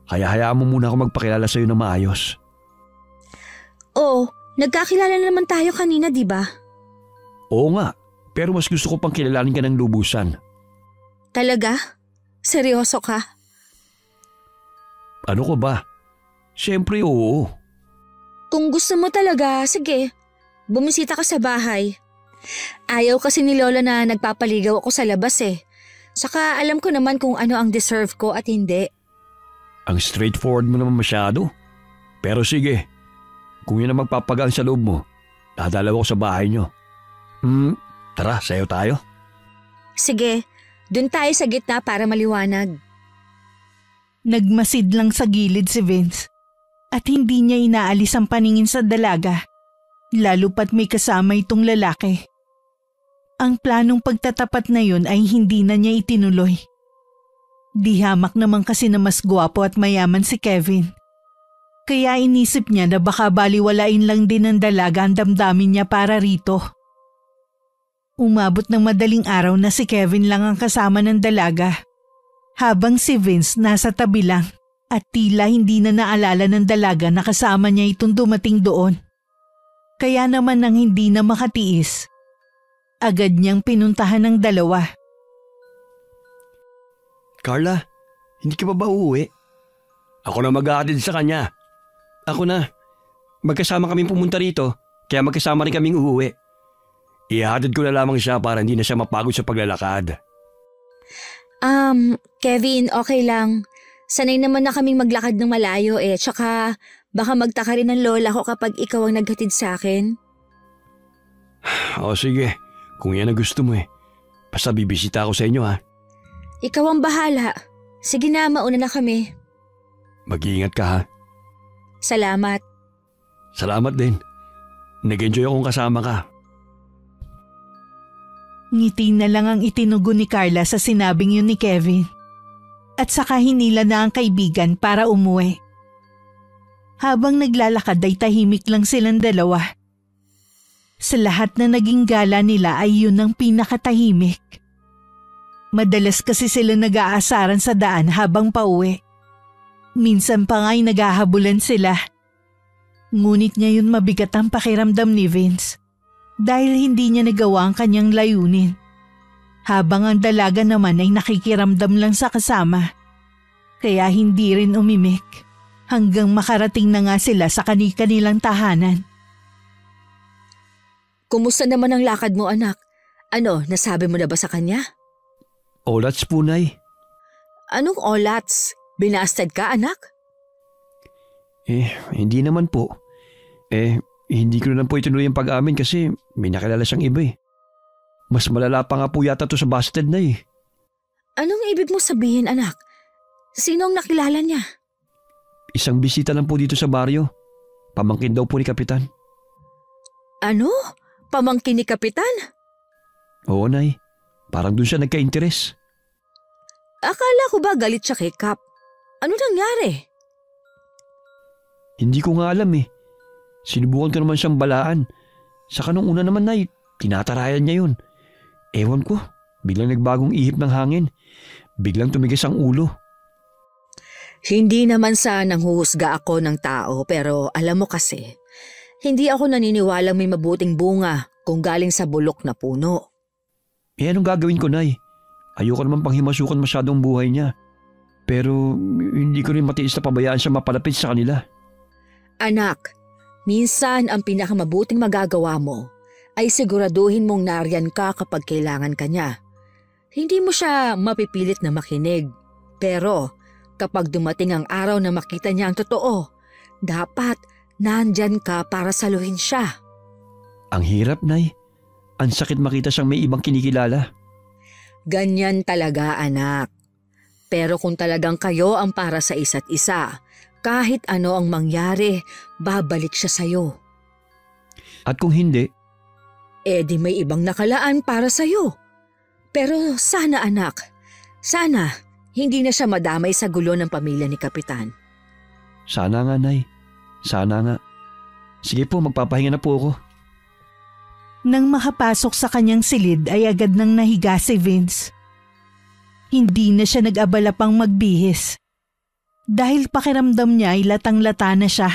Kaya hayaan mo muna ako magpakilala sa'yo ng maayos. Oo, nagkakilala na naman tayo kanina, di ba? Oo nga, pero mas gusto ko pang kilalanin ka ng lubusan. Talaga? Seryoso ka? Ano ko ba? Siyempre oo. Kung gusto mo talaga, sige. Bumisita ka sa bahay. Ayaw kasi ni Lola na nagpapaligaw ako sa labas eh. Saka alam ko naman kung ano ang deserve ko at hindi. Ang straightforward mo naman masyado. Pero sige, kung yun ang magpapagaan sa loob mo, dadalaw ako sa bahay nyo. Tara, sayo tayo. Sige, dun tayo sa gitna para maliwanag. Nagmasid lang sa gilid si Vince at hindi niya inaalis ang paningin sa dalaga, lalo pat may kasama itong lalaki. Ang planong pagtatapat na yun ay hindi na niya itinuloy. Di hamak naman kasi na mas gwapo at mayaman si Kevin. Kaya inisip niya na baka baliwalain lang din ng dalaga ang damdamin niya para rito. Umabot ng madaling araw na si Kevin lang ang kasama ng dalaga, habang si Vince nasa tabi lang at tila hindi na naalala ng dalaga na kasama niya itong dumating doon. Kaya naman nang hindi na makatiis, agad niyang pinuntahan ng dalawa. Carla, hindi ka ba uuwi? Ako na mag-aatid sa kanya. Ako na. Magkasama kaming pumunta rito, kaya magkasama rin kaming uuwi. Ihahatid ko na lamang siya para hindi na siya mapagod sa paglalakad. Kevin, okay lang. Sanay naman na kaming maglakad ng malayo eh, tsaka baka magtaka rin ng lola ko kapag ikaw ang naghatid sa akin. O sige, kung yan ang gusto mo eh. Basta bibisita ako sa inyo ha. Ikaw ang bahala. Sige na, mauna na kami. Mag-iingat ka ha. Salamat. Salamat din. Nag-enjoy akong kasama ka. Ngiti na lang ang itinugo ni Carla sa sinabing yun ni Kevin. At saka hinila na ang kaibigan para umuwi. Habang naglalakad ay tahimik lang silang dalawa. Sa lahat na naging gala nila ay yun ang pinakatahimik. Madalas kasi sila nag-aasaran sa daan habang pauwi. Minsan pa nga'y naghahabulan sila. Ngunit ngayon mabigat ang pakiramdam ni Vince dahil hindi niya nagawa ang kanyang layunin. Habang ang dalaga naman ay nakikiramdam lang sa kasama. Kaya hindi rin umimik hanggang makarating na nga sila sa kani-kanilang tahanan. Kumusta naman ang lakad mo, anak? Ano, nasabi mo na ba sa kanya? Olats po, Nay. Anong olats? Binasted ka, anak? Hindi naman po. Hindi ko na po itinuloy ang pag-amin kasi may nakilala siyang iba eh. Mas malala pa nga po yata to sa busted na eh. Anong ibig mo sabihin, anak? Sino ang nakilala niya? Isang bisita lang po dito sa baryo. Pamangkin daw po ni Kapitan. Ano? Pamangkin ni Kapitan? Oo, Nay. Parang dun siya nagka-interes. Akala ko ba galit siya kay Kap? Ano nangyari? Hindi ko nga alam eh. Sinubukan ko naman siyang balaan. Saka nung una naman, Nay, tinatarayan niya yun. Ewan ko, biglang nagbagong ihip ng hangin. Biglang tumigas ang ulo. Hindi naman sa nanghuhusga ako ng tao pero alam mo kasi, hindi ako naniniwalang may mabuting bunga kung galing sa bulok na puno. Anong gagawin ko, Nay? Ayoko naman panghimasukan masyadong buhay niya. Pero hindi ko rin matiis na pabayaan siya mapalapit sa kanila. Anak, minsan ang pinakamabuting magagawa mo ay siguraduhin mong nariyan ka kapag kailangan ka niya. Hindi mo siya mapipilit na makinig. Pero kapag dumating ang araw na makita niya ang totoo, dapat nandyan ka para saluhin siya. Ang hirap, Nay. Ang sakit makita siyang may ibang kinikilala. Ganyan talaga, anak. Pero kung talagang kayo ang para sa isa't isa, kahit ano ang mangyari, babalik siya sa'yo. At kung hindi, Di may ibang nakalaan para sa'yo. Pero sana anak, sana hindi na siya madamay sa gulo ng pamilya ni Kapitan. sana nga, Nay. Sana nga. Sige po, magpapahinga na po ako. Nang makapasok sa kanyang silid ay agad nang nahiga si Vince. Hindi na siya nag-abala pang magbihis. Dahil pakiramdam niya ay latang-lata na siya.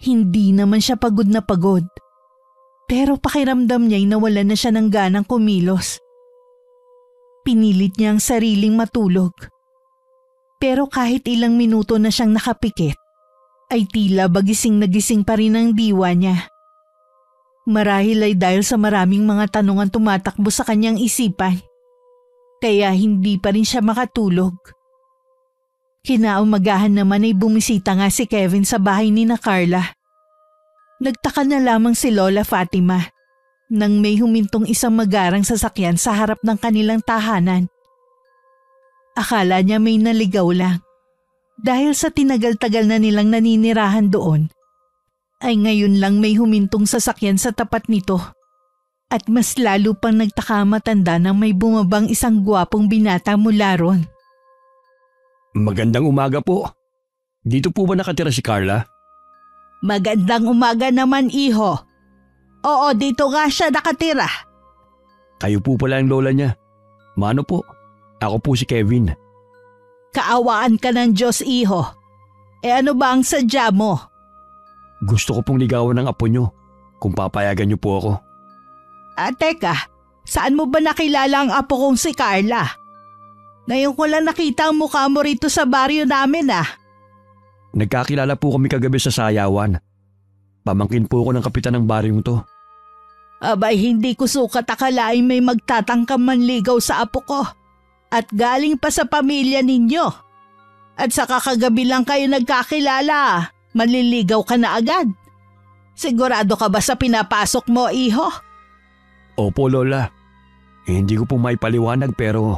Hindi naman siya pagod na pagod. Pero pakiramdam niya ay nawalan na siya ng ganang kumilos. Pinilit niya ang sariling matulog. Pero kahit ilang minuto na siyang nakapikit, ay tila bagising na gising pa rin ang diwa niya. Marahil ay dahil sa maraming mga tanong ang tumatakbo sa kanyang isipan. Kaya hindi pa rin siya makatulog. Kinaumagahan naman ay bumisita nga si Kevin sa bahay ni na Carla. Nagtaka na lamang si Lola Fatima nang may humintong isang magarang sasakyan sa harap ng kanilang tahanan. Akala niya may naligaw lang. Dahil sa tinagal-tagal na nilang naninirahan doon, ay ngayon lang may humintong sasakyan sa tapat nito. At mas lalo pang nagtaka matanda nang may bumabang isang gwapong binata mula ron. Magandang umaga po. Dito po ba nakatira si Carla? Magandang umaga naman, iho. Oo, dito nga siya nakatira. Kayo po pala ang lola niya. Mano po? Ako po si Kevin. Kaawaan ka ng Diyos, iho. Ano ba ang sadya mo? Gusto ko pong ligawan ng apo niyo kung papayagan niyo po ako. Teka, saan mo ba nakilala ang apo kong si Carla? Ngayon ko lang nakita ang mukha mo rito sa baryo namin Nagkakilala po kami kagabi sa sayawan. Pamangkin po ako ng kapitan ng baryong to. Abay, hindi ko sukat akalain may magtatangkang manligaw sa apo ko. At galing pa sa pamilya ninyo. At sa kakagabi lang kayo nagkakilala, manliligaw ka na agad. Sigurado ka ba sa pinapasok mo, iho? Opo, lola. Hindi ko po maipaliwanag pero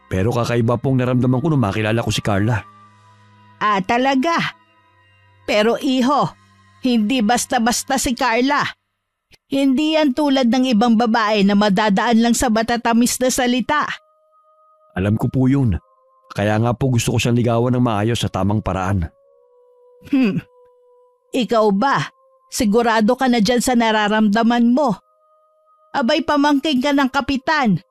kakaiba pong naramdaman ko nung makilala ko si Carla. Talaga? Pero iho, hindi basta-basta si Carla. Hindi yan tulad ng ibang babae na madadaan lang sa matatamis na salita. Alam ko po yun. Kaya nga po gusto ko siyang ligawan ng maayos sa tamang paraan. Ikaw ba? Sigurado ka na dyan sa nararamdaman mo? Abay, pamangkin ka ng kapitan.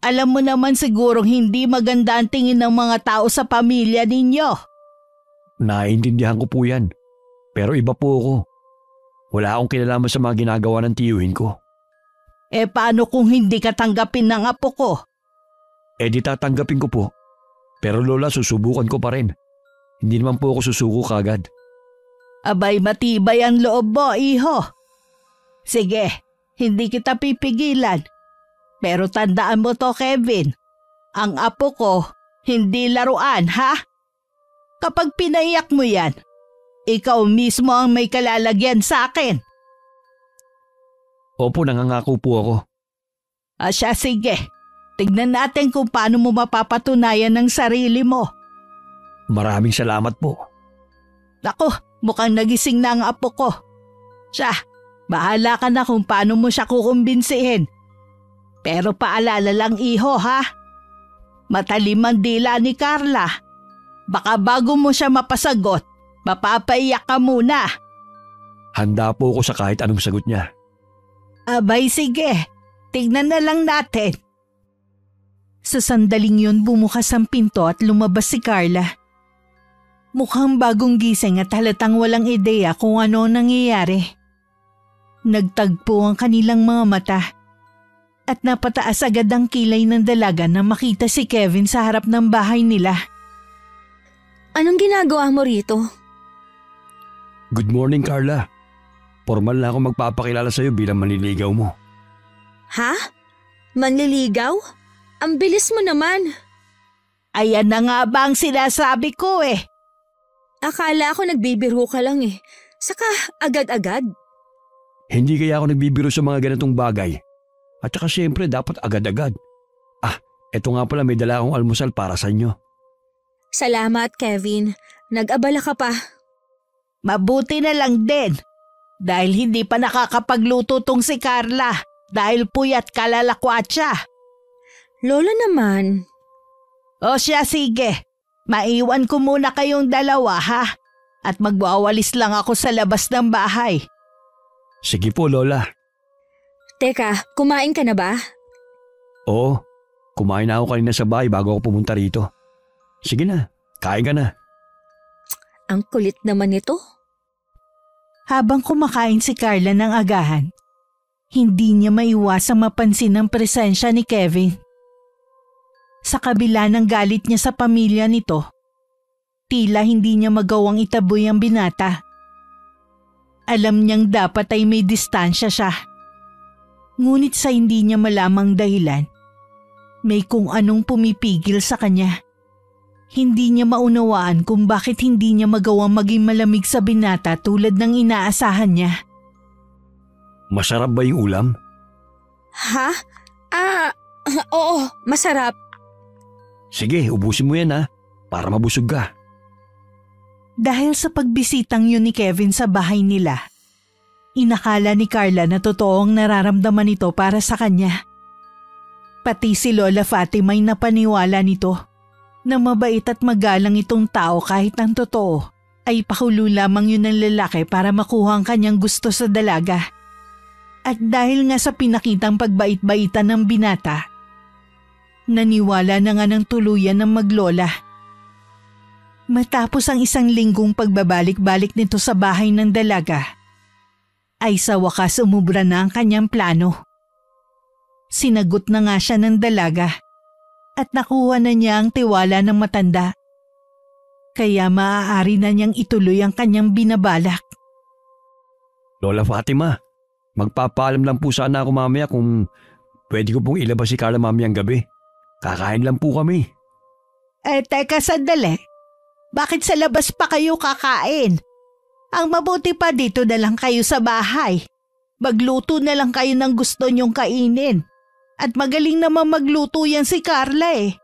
Alam mo naman sigurong hindi maganda ang tingin ng mga tao sa pamilya ninyo. Naiintindihan ko po yan. Pero iba po ako. Wala akong kinalaman sa mga ginagawa ng tiyuhin ko. Paano kung hindi ka tanggapin ng apo ko? Di tatanggapin ko po. Pero lola, susubukan ko pa rin. Hindi naman po ako susuko kagad. Abay, matibay ang loob mo, iho. Sige, hindi kita pipigilan. Pero tandaan mo to, Kevin. Ang apo ko, hindi laruan, ha? Kapag pinaiyak mo yan, ikaw mismo ang may kalalagyan sa akin. Opo, nangangako po ako. Siya, sige. Tignan natin kung paano mo mapapatunayan ng sarili mo. Maraming salamat po. Naku, mukhang nagising na ang apo ko. Siya, bahala ka na kung paano mo siya kukumbinsihin. Pero paalala lang, iho, ha? Matalim ang dila ni Carla. Baka bago mo siya mapasagot, mapapaiyak ka muna. Handa po ako sa kahit anong sagot niya. Abay, sige. Tignan na lang natin. Sa sandaling yun, bumukas ang pinto at lumabas si Carla. Mukhang bagong gising at halatang walang ideya kung ano nangyayari. Nagtagpo ang kanilang mga mata at napataas agad ang kilay ng dalaga nang makita si Kevin sa harap ng bahay nila. Anong ginagawa mo rito? Good morning, Carla. Formal na ako magpapakilala sa'yo bilang manliligaw mo. Ha? Manliligaw? Ang bilis mo naman. Ayan na nga ba ang sinasabi ko Akala ko nagbibiro ka lang Saka agad-agad. Hindi kaya ako nagbibiro sa mga ganitong bagay. At saka siyempre dapat agad-agad. Eto nga pala may dala akong almusal para sa inyo. Salamat, Kevin. Nag-abala ka pa. Mabuti na lang din. Dahil hindi pa nakakapagluto tong si Carla. Dahil puyat kalalakwat siya. Lola naman. O siya, sige. Maiwan ko muna kayong dalawa, ha? At magwawalis lang ako sa labas ng bahay. Sige po, Lola. Teka, kumain ka na ba? Oo, kumain na ako kanina sa bahay bago ako pumunta rito. Sige na, kain ka na. Ang kulit naman nito. Habang kumakain si Carla ng agahan, hindi niya maiwasang mapansin ang presensya ni Kevin. Sa kabila ng galit niya sa pamilya nito, tila hindi niya magawang itaboy ang binata. Alam niyang dapat ay may distansya siya. Ngunit sa hindi niya malamang dahilan, may kung anong pumipigil sa kanya. Hindi niya maunawaan kung bakit hindi niya magawang maging malamig sa binata tulad ng inaasahan niya. Masarap ba yung ulam? Ha? Oo, masarap. Sige, ubusin mo yan ha, para mabusog ka. Dahil sa pagbisitang yun ni Kevin sa bahay nila, inakala ni Carla na totoong nararamdaman nito para sa kanya. Pati si Lola Fatima ay napaniwala nito na mabait at magalang itong tao kahit ang totoo ay pakulo lamang yun ng lalaki para makuha ang kanyang gusto sa dalaga. At dahil nga sa pinakitang pagbait-baitan ng binata, naniwala na nga ng tuluyan ng maglola. Matapos ang isang linggong pagbabalik-balik nito sa bahay ng dalaga, ay sa wakas umubra na ang kanyang plano. Sinagot na nga siya ng dalaga at nakuha na niya ang tiwala ng matanda. Kaya maaari na niyang ituloy ang kanyang binabalak. Lola Fatima, magpapaalam lang po sana ako mamaya kung pwede ko pong ilabas si Carla mamayang gabi. Kakain lang po kami. Teka sandali. Bakit sa labas pa kayo kakain? Ang mabuti pa dito na lang kayo sa bahay. Magluto na lang kayo ng gusto niyong kainin. At magaling naman magluto yan si Carla eh.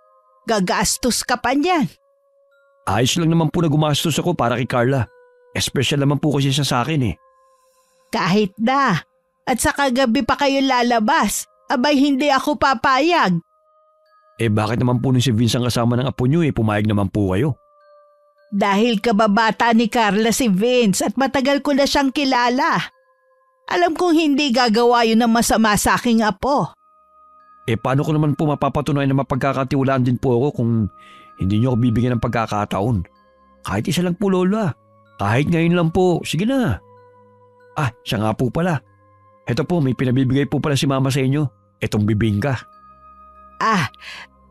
Gagastos ka pa niyan. Ayos lang naman po na gumastos ako para kay Carla. Espesyal naman po kasi siya sa akin eh. Kahit na. At sa kagabi pa kayo lalabas. Abay hindi ako papayag. Bakit naman po nung si Vince ang kasama ng apo niyo pumayag naman po kayo? Dahil kababata ni Carla si Vince at matagal ko na siyang kilala. Alam kong hindi gagawa yun ng masama sa aking apo. Paano ko naman po mapapatunayan na mapagkakatiwalaan din po ako kung hindi niyo ako bibigyan ng pagkakataon? Kahit isa lang po, Lola. Kahit ngayon lang po. Sige na. Siya nga po pala. Eto po, may pinabibigay po pala si Mama sa inyo. Etong bibingka.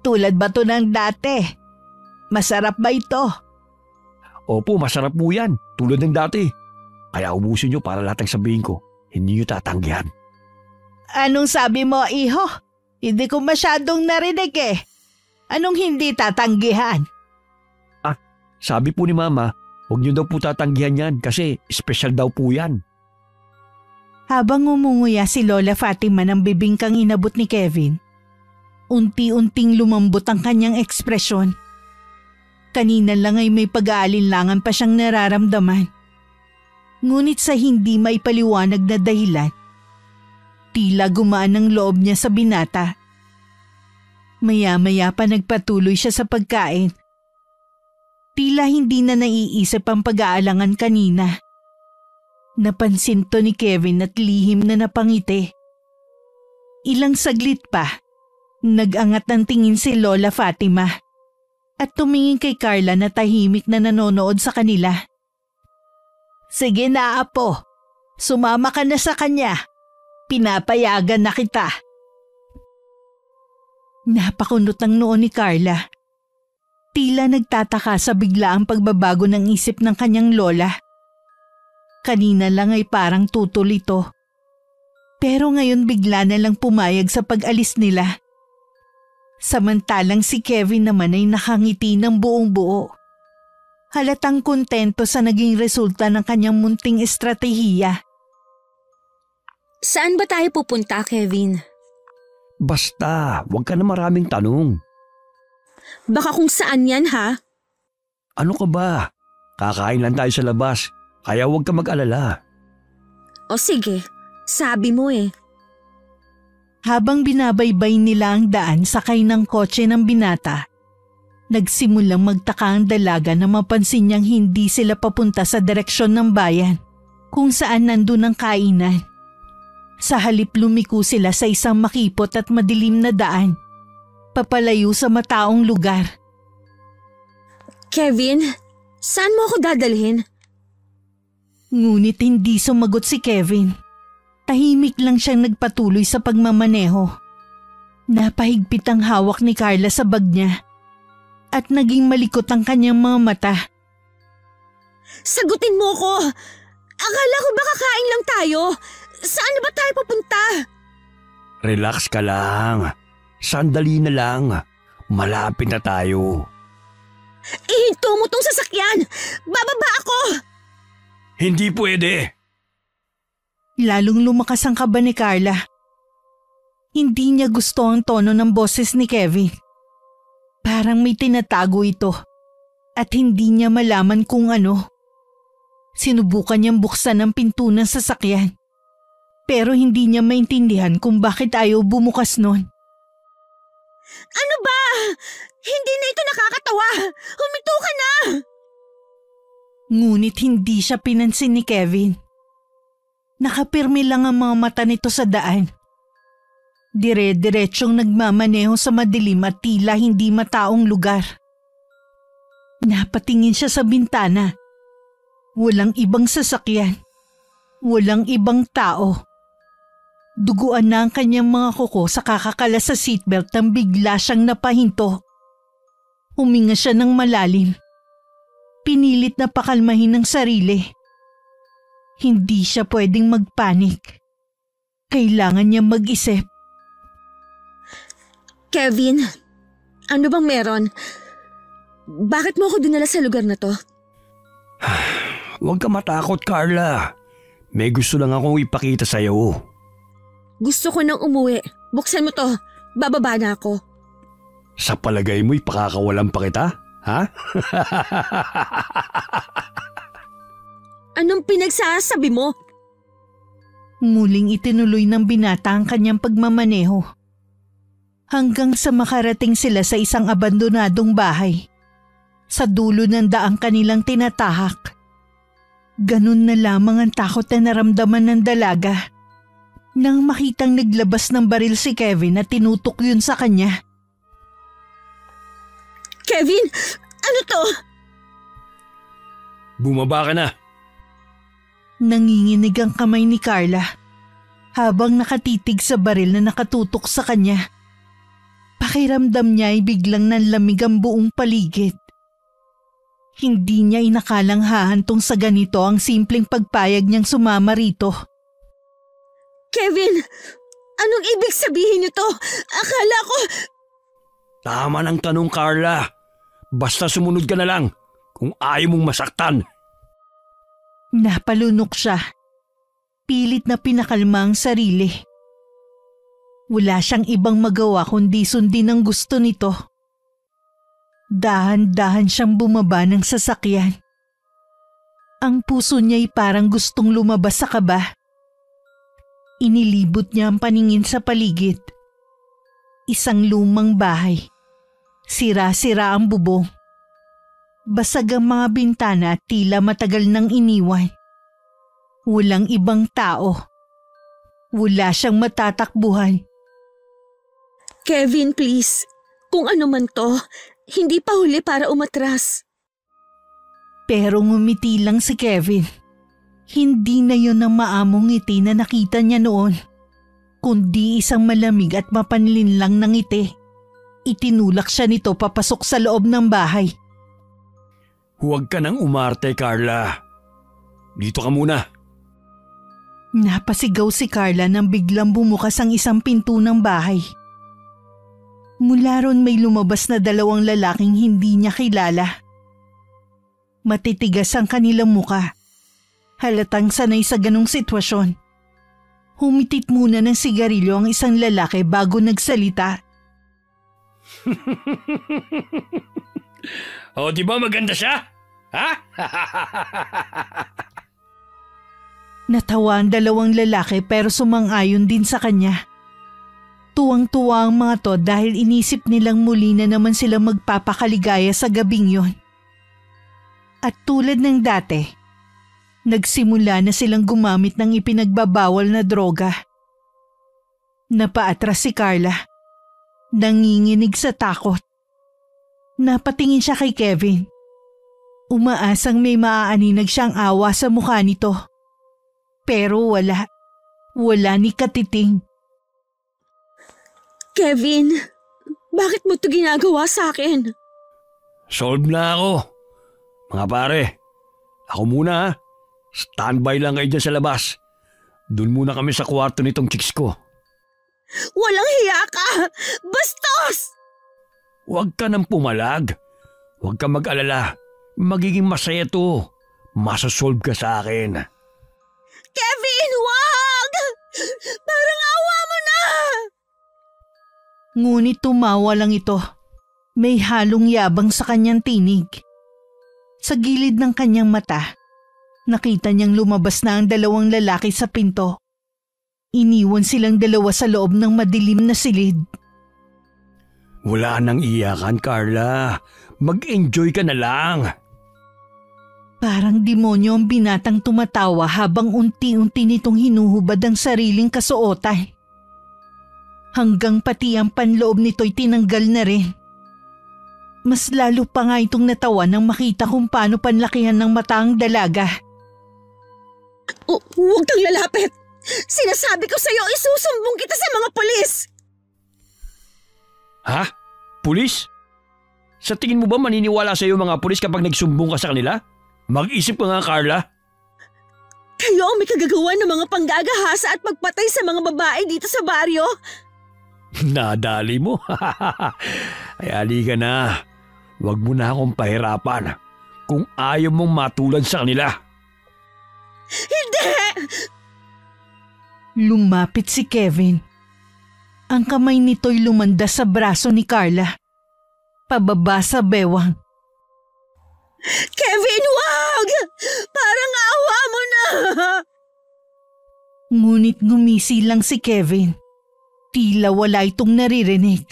Tulad ba to ng dati? Masarap ba ito? Opo, masarap po yan. Tulad ng dati. Kaya ubusin niyo para lahat ng sabihin ko, hindi niyo tatanggihan. Anong sabi mo, iho? Hindi ko masyadong narinig eh. Anong hindi tatanggihan? Sabi po ni Mama, huwag niyo daw po tatanggihan yan kasi special daw po yan. Habang umunguya si Lola Fatima ng bibingkang inabot ni Kevin, unti-unting lumambot ang kanyang ekspresyon. Kanina lang ay may pag-aalinlangan pa siyang nararamdaman. Ngunit sa hindi may paliwanag na dahilan, tila gumaan ang loob niya sa binata. Maya-maya pa nagpatuloy siya sa pagkain. Tila hindi na naiisip ang pag-aalangan kanina. Napansin to ni Kevin at lihim na napangiti. Ilang saglit pa, nag-angat ng tingin si Lola Fatima at tumingin kay Carla na tahimik na nanonood sa kanila. Sige na apo, sumama ka na sa kanya. Pinapayagan na kita. Napakunot ang noo ni Carla. Tila nagtataka sa biglaang pagbabago ng isip ng kanyang lola. Kanina lang ay parang tutol ito. Pero ngayon bigla na lang pumayag sa pag-alis nila. Samantalang si Kevin naman ay nakangiti ng buong buo. Halatang kontento sa naging resulta ng kanyang munting estratehiya. Saan ba tayo pupunta, Kevin? Basta, huwag ka na maraming tanong. Baka kung saan yan, ha? Ano ka ba? Kakain lang tayo sa labas, kaya huwag ka mag-alala. O sige, sabi mo eh. Habang binabaybay nila ang daan sakay ng kotse ng binata, nagsimulang magtaka ang dalaga na mapansin niyang hindi sila papunta sa direksyon ng bayan kung saan nandun ang kainan. Sa halip lumiko sila sa isang makipot at madilim na daan, papalayo sa mataong lugar. Kevin, saan mo ako dadalhin? Ngunit hindi sumagot si Kevin. Tahimik lang siyang nagpatuloy sa pagmamaneho. Napahigpit ang hawak ni Carla sa bag niya at naging malikot ang kanyang mga mata. Sagutin mo ko! Akala ko ba kakain lang tayo? Saan na ba tayo papunta? Relax ka lang. Sandali na lang. Malapit na tayo. Ihinto mo tong sasakyan! Bababa ako! Hindi pwede. Lalong lumakas ang kaba ni Carla. Hindi niya gusto ang tono ng boses ni Kevin. Parang may tinatago ito at hindi niya malaman kung ano. Sinubukan niyang buksan ang pinto ng sasakyan pero hindi niya maintindihan kung bakit ayaw bumukas nun. Ano ba? Hindi na ito nakakatawa! Huminto ka na! Ngunit hindi siya pinansin ni Kevin. Nakapirmi lang ang mga mata nito sa daan. Dire-diretsyong nagmamaneho sa madilim at tila hindi mataong lugar. Napatingin siya sa bintana. Walang ibang sasakyan. Walang ibang tao. Duguan na ang kanyang mga kuko sa kakakalas sa seatbelt nang bigla siyang napahinto. Huminga siya ng malalim. Pinilit na pakalmahin ang sarili. Hindi siya pwedeng magpanik. Kailangan niya mag-isip. Kevin, ano bang meron? Bakit mo ako dinala sa lugar na to? Huwag ka matakot, Carla. May gusto lang akong ipakita sa'yo. Gusto ko nang umuwi. Buksan mo to. Bababa na ako. Sa palagay mo'y pakakawalan pa kita? Ha? Anong pinagsasabi mo? Muling itinuloy ng binata ang kanyang pagmamaneho. Hanggang sa makarating sila sa isang abandonadong bahay. Sa dulo ng daang kanilang tinatahak. Ganun na lamang ang takot na naramdaman ng dalaga. Nang makitang naglabas ng baril si Kevin at tinutok yun sa kanya. Kevin, ano to? Bumaba ka na. Nanginginig ang kamay ni Carla habang nakatitig sa baril na nakatutok sa kanya. Pakiramdam niya ay biglang nanlamig ang buong paligid. Hindi niya inakalang hahantong sa ganito ang simpleng pagpayag niyang sumama rito. Kevin, anong ibig sabihin nito? Akala ko… Tama ng tanong, Carla. Basta sumunod ka na lang kung ayaw mong masaktan. Napalunok siya. Pilit na pinakalma ang sarili. Wala siyang ibang magawa kundi sundin ang gusto nito. Dahan-dahan siyang bumaba ng sasakyan. Ang puso niya'y parang gustong lumabas sa kaba. Inilibot niya ang paningin sa paligid. Isang lumang bahay. Sira-sira ang bubong. Basag ang mga bintana at tila matagal nang iniwan. Walang ibang tao. Wala siyang matatakbuhan. Kevin, please. Kung ano man to, hindi pa huli para umatras. Pero ngumiti lang si Kevin. Hindi na yun ang maamong ngiti na nakita niya noon, kundi isang malamig at mapanlinlang na ngiti. Itinulak siya nito papasok sa loob ng bahay. Huwag ka nang umarte, Carla. Dito ka muna. Napasigaw si Carla nang biglang bumukas ang isang pinto ng bahay. Mula ron may lumabas na dalawang lalaking hindi niya kilala. Matitigas ang kanilang muka. Halatang sanay sa ganong sitwasyon. Humitit muna ng sigarilyo ang isang lalaki bago nagsalita. O, di ba maganda siya? Ha? Natawa ang dalawang lalaki pero sumang-ayon din sa kanya. Tuwang-tuwa ang mga to dahil inisip nilang muli na naman sila magpapakaligaya sa gabing yon. At tulad ng dati, nagsimula na silang gumamit ng ipinagbabawal na droga. Napaatras si Carla. Nanginginig sa takot. Napatingin siya kay Kevin. Umaasang may maaaninag siyang awa sa mukha nito. Pero wala. Wala ni katiting. Kevin, bakit mo ito ginagawa sa akin? Solve na ako. Mga pare, ako muna ha. Standby lang kayo dyan sa labas. Doon muna kami sa kwarto nitong chicks ko. Walang hiya ka! Bastos! Huwag ka nang pumalag. Huwag ka mag-alala. Magiging masaya to. Masasolve ka sa akin. Kevin, wag! Parang awa mo na! Ngunit tumawa lang ito. May halong yabang sa kanyang tinig. Sa gilid ng kanyang mata, nakita niyang lumabas na ang dalawang lalaki sa pinto. Iniwan silang dalawa sa loob ng madilim na silid. Wala nang iyakan, Carla. Mag-enjoy ka na lang. Parang demonyo ang binatang tumatawa habang unti-unti nitong hinuhubad ang sariling kasuotan. Hanggang pati ang panloob nito'y tinanggal na rin. Mas lalo pa nga itong natawa nang makita kung paano panlakihan ng mata ang dalaga. Huwag kang lalapit! Sinasabi ko sa'yo, isusumbong kita sa mga pulis! Ha? Pulis? Sa tingin mo ba maniniwala sa'yo mga pulis kapag nagsumbong ka sa kanila? Mag-isip ka nga, Carla. Kayo ang may kagagawa ng mga panggagahasa at pagpatay sa mga babae dito sa baryo. Nadali mo. Ay, halika na. Huwag mo na akong pahirapan kung ayaw mong matulad sa kanila. Hindi! Lumapit si Kevin. Ang kamay nito'y lumanda sa braso ni Carla. Pababa sa bewang. Kevin, wag! Parang awa mo na! Ngunit ngumisi lang si Kevin. Tila wala itong naririnig.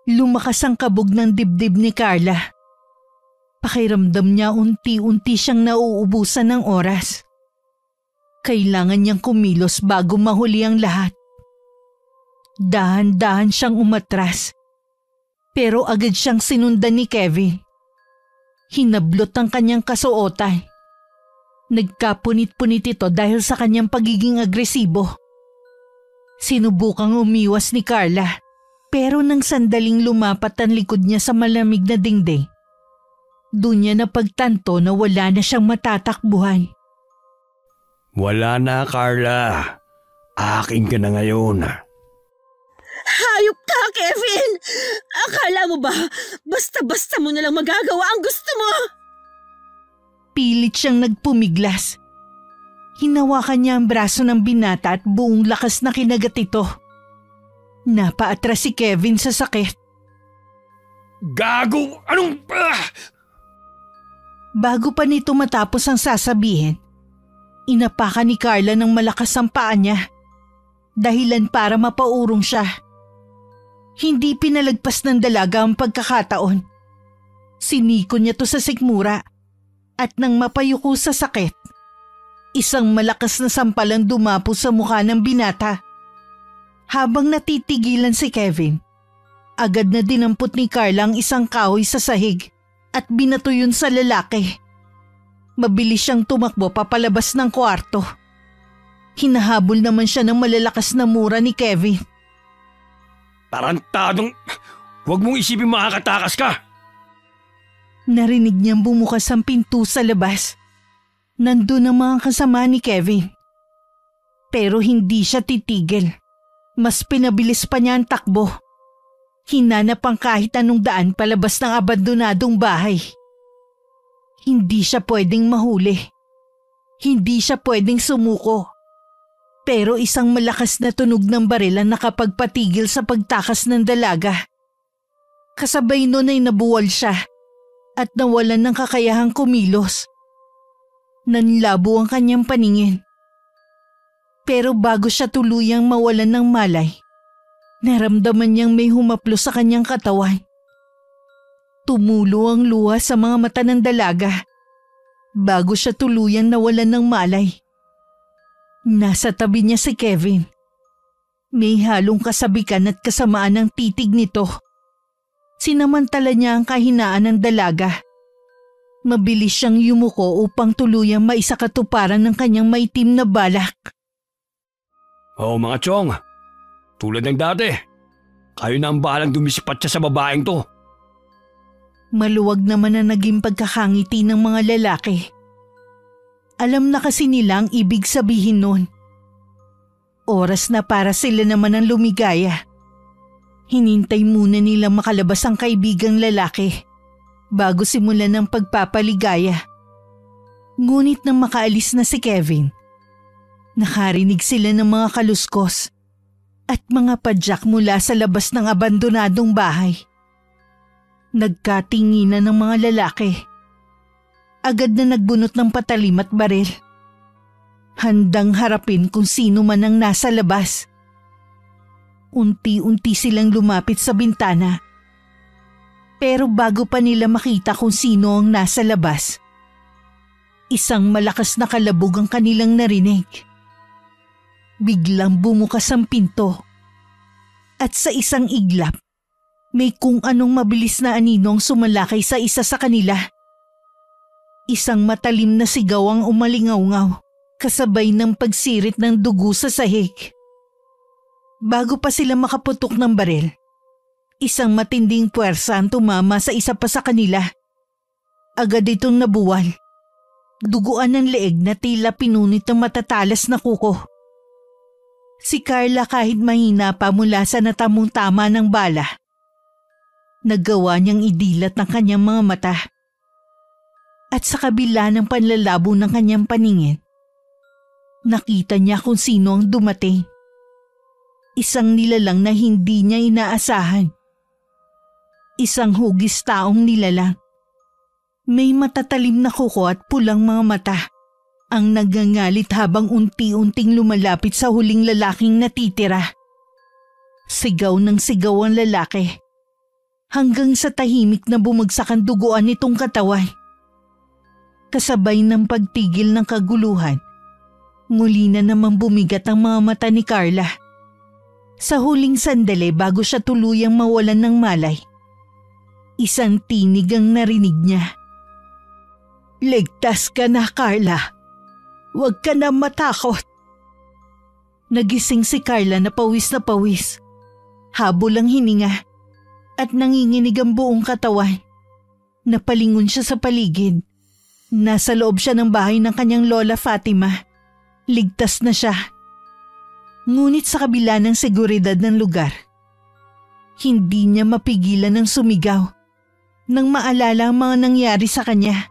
Lumakas ang kabog ng dibdib ni Carla. Pakiramdam niya unti-unti siyang nauubusan ng oras. Kailangan niyang kumilos bago mahuli ang lahat. Dahan-dahan siyang umatras. Pero agad siyang sinundan ni Kevin. Hinablot ang kanyang kasuotan. Nagkapunit-punit ito dahil sa kanyang pagiging agresibo. Sinubukang umiwas ni Carla, pero nang sandaling lumapat ang likod niya sa malamig na dingding, doon niya napagtanto na wala na siyang matatakbuhan. Wala na, Carla. Akin ka na ngayon. Hayop ka, Kevin! Akala mo ba, basta-basta mo nalang magagawa ang gusto mo? Pilit siyang nagpumiglas. Hinawakan niya ang braso ng binata at buong lakas na kinagat ito. Napaatras si Kevin sa sakit. Gago! Anong... Bago pa nito matapos ang sasabihin, inapakan ni Carla ng malakas ang paa niya. Dahilan para mapaurong siya. Hindi pinalagpas ng dalaga ang pagkakataon. Siniko niya to sa sikmura at nang mapayuko sa sakit, isang malakas na sampal ang dumapo sa mukha ng binata. Habang natitigilan si Kevin, agad na dinampot ni Carla ang isang kahoy sa sahig at binato yun sa lalaki. Mabilis siyang tumakbo papalabas ng kwarto. Hinahabol naman siya ng malalakas na mura ni Kevin. Tarantadong... Huwag mong isipin makakatakas ka! Narinig niyang bumukas ang pinto sa labas. Nandun ang mga kasama ni Kevin. Pero hindi siya titigil. Mas pinabilis pa niya ang takbo. Hinanap ang kahit anong daan palabas ng abandonadong bahay. Hindi siya pwedeng mahuli. Hindi siya pwedeng sumuko. Pero isang malakas na tunog ng baril ang nakapagpatigil sa pagtakas ng dalaga. Kasabay nun ay nabuwal siya at nawalan ng kakayahang kumilos. Nanlabo ang kanyang paningin. Pero bago siya tuluyang mawalan ng malay, naramdaman niyang may humaplo sa kanyang katawan. Tumulo ang luha sa mga mata ng dalaga bago siya tuluyang nawalan ng malay. Nasa tabi niya si Kevin. May halong kasabikan at kasamaan ng titig nito. Sinamantala niya ang kahinaan ng dalaga. Mabilis siyang yumuko upang tuluyang maisakatuparan ng kanyang maitim na balak. Oh mga chong, tulad ng dati, kayo na ang bahalang dumisipat siya sa babaeng to. Maluwag naman na naging pagkakangiti ng mga lalaki. Alam na kasi nila ang ibig sabihin nun. Oras na para sila naman ang lumigaya. Hinintay muna nilang makalabas ang kaibigang lalaki bago simulan ng pagpapaligaya. Ngunit nang makaalis na si Kevin, nakarinig sila ng mga kaluskos at mga padyak mula sa labas ng abandonadong bahay. Nagkatinginan ng mga lalaki. Agad na nagbunot ng patalim at baril. Handang harapin kung sino man ang nasa labas. Unti-unti silang lumapit sa bintana. Pero bago pa nila makita kung sino ang nasa labas, isang malakas na kalabog ang kanilang narinig. Biglang bumukas ang pinto. At sa isang iglap, may kung anong mabilis na anino ang sumalakay sa isa sa kanila. Isang matalim na sigaw ang umalingaw-ngaw, kasabay ng pagsirit ng dugo sa sahig. Bago pa sila makaputok ng baril, isang matinding puwersa ang tumama sa isa pa sa kanila. Agad itong nabuwal. Duguan ng leeg na tila pinunit ng matatalas na kuko. Si Carla kahit mahina pa mula sa natamong tama ng bala, naggawa niyang idilat ng kanyang mga mata. At sa kabila ng panlalabo ng kanyang paningin, nakita niya kung sino ang dumating. Isang nilalang na hindi niya inaasahan. Isang hugis taong nilalang. May matatalim na kuko at pulang mga mata ang nagangalit habang unti-unting lumalapit sa huling lalaking natitira. Sigaw ng sigaw ang lalaki hanggang sa tahimik na bumagsak ang duguan nitong katawan. Kasabay ng pagtigil ng kaguluhan, muli na namang bumigat ang mga mata ni Carla. Sa huling sandali bago siya tuluyang mawalan ng malay, isang tinig ang narinig niya. "Ligtas ka na, Carla. Huwag ka na matakot." Nagising si Carla na pawis, habol ang hininga at nanginginig ang buong katawan. Napalingon siya sa paligid. Nasa loob siya ng bahay ng kanyang lola Fatima. Ligtas na siya. Ngunit sa kabila ng seguridad ng lugar, hindi niya mapigilan ng sumigaw nang maalala ang mga nangyari sa kanya.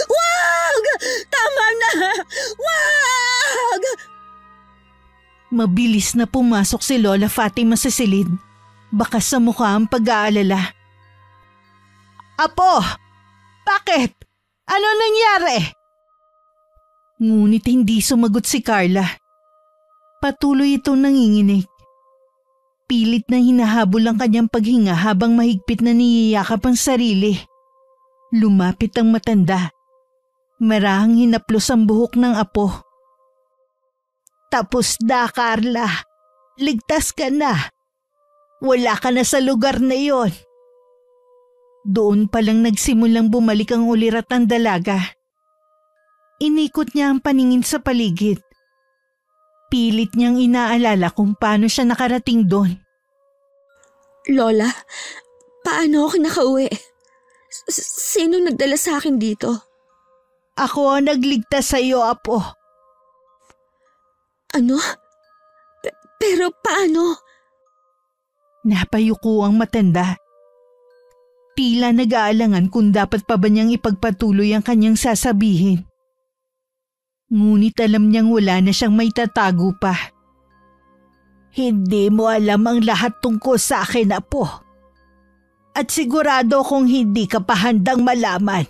Wag! Tama na! Wag! Mabilis na pumasok si Lola Fatima sa silid. Bakas sa mukha ang pag-aalala. "Apo! Bakit? Ano nangyari?" Ngunit hindi sumagot si Carla. Patuloy itong nanginginig. Pilit na hinahabol ang kanyang paghinga habang mahigpit na niyayakap ang sarili. Lumapit ang matanda. Marahang hinaplos ang buhok ng apo. "Tapos na, Carla. Ligtas ka na. Wala ka na sa lugar na yon." Doon palang nagsimulang bumalik ang ulirat ng dalaga. Inikot niya ang paningin sa paligid. Pilit niyang inaalala kung paano siya nakarating doon. Lola, paano ako nakauwi? Sino nagdala sa akin dito? "Ako ang nagligtas sa iyo, Apo." Ano? Pero paano? Napayuko ang matanda. Tila nag-aalangan kung dapat pa ba niyang ipagpatuloy ang kanyang sasabihin. Ngunit alam niyang wala na siyang may tatago pa. Hindi mo alam ang lahat tungkol sa akin, Apo. At sigurado kung hindi ka pa handang malaman.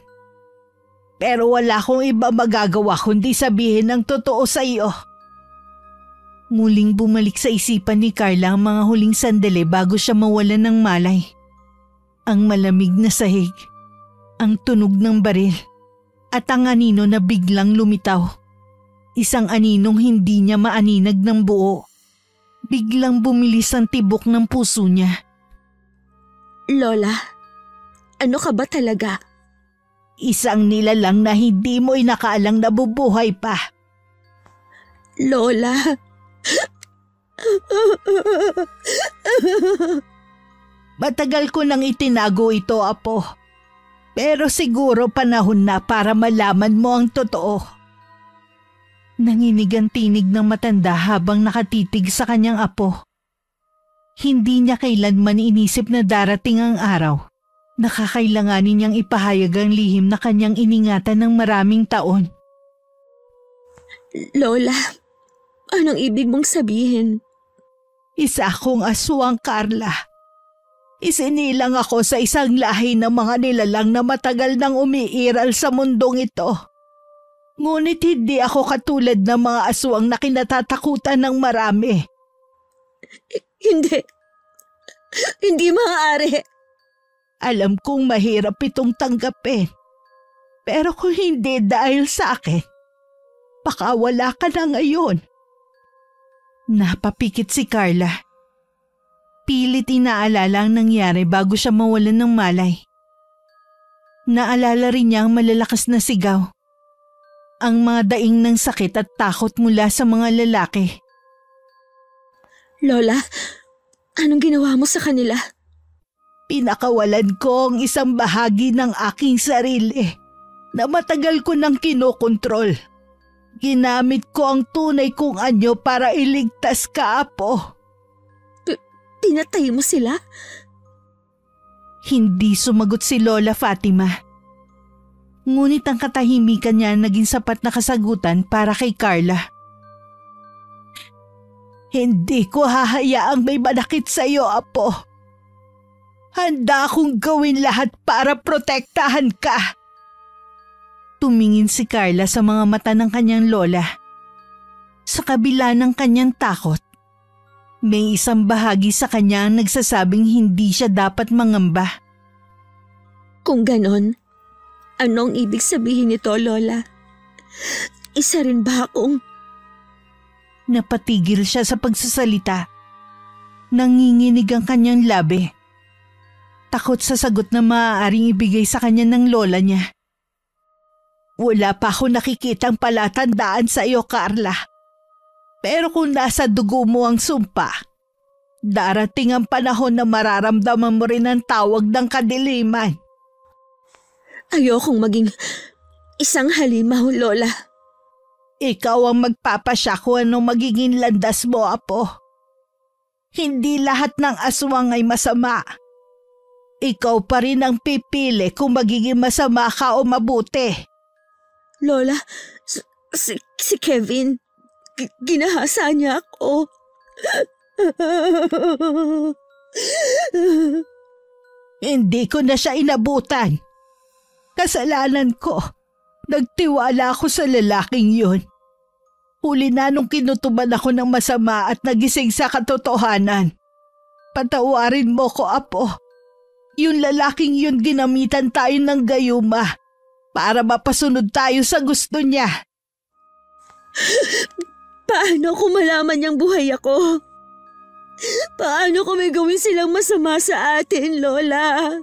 Pero wala akong iba magagawa kundi sabihin ang totoo sa iyo. Muling bumalik sa isipan ni Carla ang mga huling sandali bago siya mawalan ng malay. Ang malamig na sahig, ang tunog ng baril, at ang anino na biglang lumitaw. Isang aninong hindi niya maaninag ng buo. Biglang bumilis ang tibok ng puso niya. Lola, ano ka ba talaga? Isang nilalang na hindi mo inakaalang nabubuhay pa. Lola. Matagal ko nang itinago ito, Apo. Pero siguro panahon na para malaman mo ang totoo. Nanginig ang tinig ng matanda habang nakatitig sa kanyang apo. Hindi niya kailanman inisip na darating ang araw. Nakakailanganin niyang ipahayag ang lihim na kanyang iningatan ng maraming taon. Lola, anong ibig mong sabihin? Isa akong aswang, Carla. Isinilang ako sa isang lahi ng mga nilalang na matagal nang umiiral sa mundong ito. Ngunit hindi ako katulad ng mga aswang na kinatatakutan ng marami. Hindi. Hindi maaari. Alam kong mahirap itong tanggapin. Pero kung hindi dahil sa akin, baka wala ka na ngayon. Napapikit si Carla. Pilit inaalala ang nangyari bago siya mawalan ng malay. Naalala rin niya ang malalakas na sigaw. Ang mga daing ng sakit at takot mula sa mga lalaki. Lola, anong ginawa mo sa kanila? Pinakawalan ko ang isang bahagi ng aking sarili na matagal ko nang kinokontrol. Ginamit ko ang tunay kong anyo para iligtas ka, Apo. Pinatay mo sila? Hindi sumagot si Lola Fatima. Ngunit ang katahimikan niya naging sapat na kasagutan para kay Carla. Hindi ko hahayaang may manakit sa iyo, Apo. Handa akong gawin lahat para protektahan ka. Tumingin si Carla sa mga mata ng kanyang lola. Sa kabila ng kanyang takot, may isang bahagi sa kanya ang nagsasabing hindi siya dapat mangamba. Kung ganon, anong ibig sabihin nito, Lola? Isa rin ba akong... Napatigil siya sa pagsasalita. Nanginginig ang kanyang labi. Takot sa sagot na maaaring ibigay sa kanya ng lola niya. Wala pa ako nakikitang palatandaan sa iyo, Carla. Pero kung nasa dugo mo ang sumpa, darating ang panahon na mararamdaman mo rin ang tawag ng kadiliman. Ayokong maging isang halimaw, Lola. Ikaw ang magpapasya kung anong magiging landas mo, Apo. Hindi lahat ng aswang ay masama. Ikaw pa rin ang pipili kung magiging masama ka o mabuti. Lola, si Kevin, ginahasa niya ako. Hindi ko na siya inabutan. Kasalanan ko. Nagtiwala ako sa lalaking yun. Huli na nung kinutuban ako ng masama at nagising sa katotohanan. Patawarin mo ko, Apo. Yung lalaking yun ginamitan tayo ng gayuma para mapasunod tayo sa gusto niya. Paano ko malaman niyang buhay ako? Paano ko may gawin silang masama sa atin, Lola?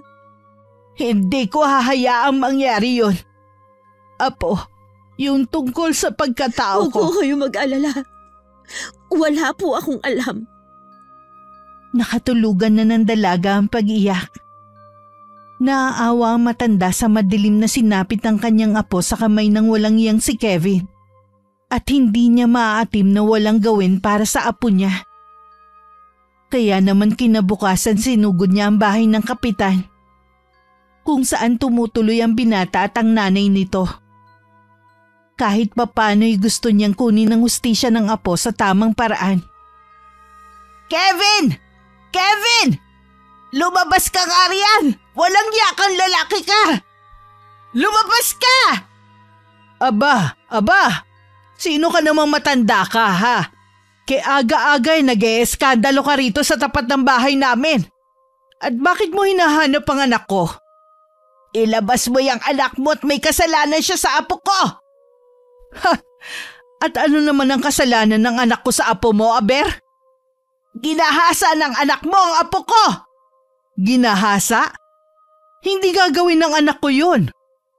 Hindi ko hahayaang mangyari yun. Apo, yung tungkol sa pagkatao ko. Huwag ko kayo mag-alala. Wala po akong alam. Nakatulugan na ng dalaga ang pag-iyak. Naaawa ang matanda sa madilim na sinapit ng kanyang apo sa kamay ng walang iyang si Kevin. At hindi niya maaatim na walang gawin para sa apo niya. Kaya naman kinabukasan sinugod niya ang bahay ng kapitan, kung saan tumutuloy ang binata at ang nanay nito. Kahit papano'y gusto niyang kunin ang hustisya ng apo sa tamang paraan. Kevin! Kevin! Lumabas ka nga riyan! Walang yakang lalaki ka! Lumabas ka! Aba! Sino ka namang matanda ka, ha? Kaya aga-agay nag-e-eskandalo ka rito sa tapat ng bahay namin. At bakit mo hinahanap ang anak ko? Ilabas mo yung anak mo at may kasalanan siya sa apo ko! Ha! At ano naman ang kasalanan ng anak ko sa apo mo, Aber? Ginahasa ng anak mo ang apo ko! Ginahasa? Hindi gagawin ng anak ko yun.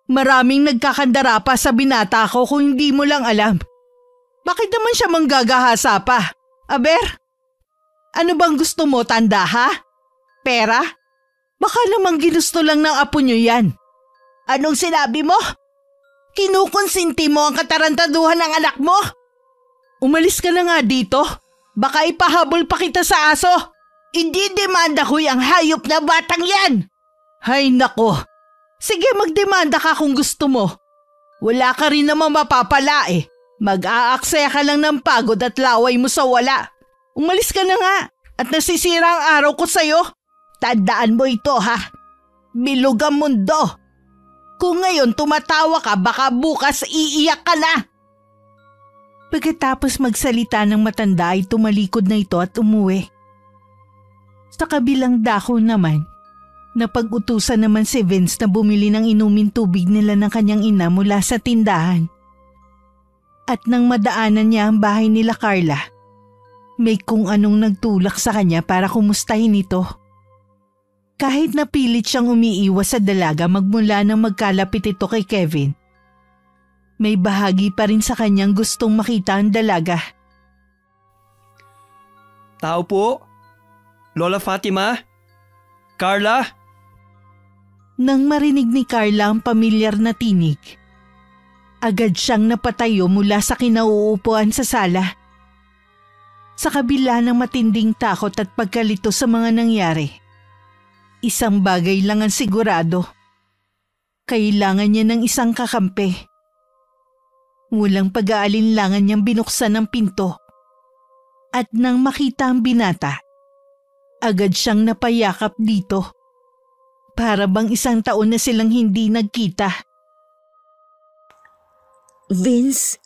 Maraming nagkakandara pa sa binata ko kung hindi mo lang alam. Bakit naman siya manggagahasa pa? Aber? Ano bang gusto mo, tanda ha? Pera? Baka namang ginusto lang ng apo niyo yan. Anong sinabi mo? Kinukonsinti mo ang katarantaduhan ng anak mo? Umalis ka na nga dito. Baka ipahabol pa kita sa aso. Hindi demanda ko yung hayop na batang yan. Hay nako. Sige, magdemanda ka kung gusto mo. Wala ka rin naman mapapala eh. Mag-aaksaya ka lang ng pagod at laway mo sa wala. Umalis ka na nga at nasisira ang araw ko sa'yo. Tandaan mo ito ha. Bilog ang mundo. Kung ngayon tumatawa ka, baka bukas iiyak ka na. Pagkatapos magsalita ng matanda ay tumalikod na ito at umuwi. Sa kabilang dako naman, napag-utusan naman si Vince na bumili ng inumin tubig nila ng kanyang ina mula sa tindahan. At nang madaanan niya ang bahay nila Carla, may kung anong nagtulak sa kanya para kumustahin ito. Kahit napilit siyang umiiwas sa dalaga magmula nang magkalapit ito kay Kevin, may bahagi pa rin sa kanyang gustong makita ang dalaga. Tao po? Lola Fatima? Carla? Nang marinig ni Carla ang pamilyar na tinig, agad siyang napatayo mula sa kinauupuan sa sala. Sa kabila ng matinding takot at pagkalito sa mga nangyari, isang bagay lang ang sigurado. Kailangan niya ng isang kakampi. Walang pag-aalinlangan niyang binuksan ang pinto. At nang makita ang binata, agad siyang napayakap dito. Para bang isang taon na silang hindi nagkita. Vince?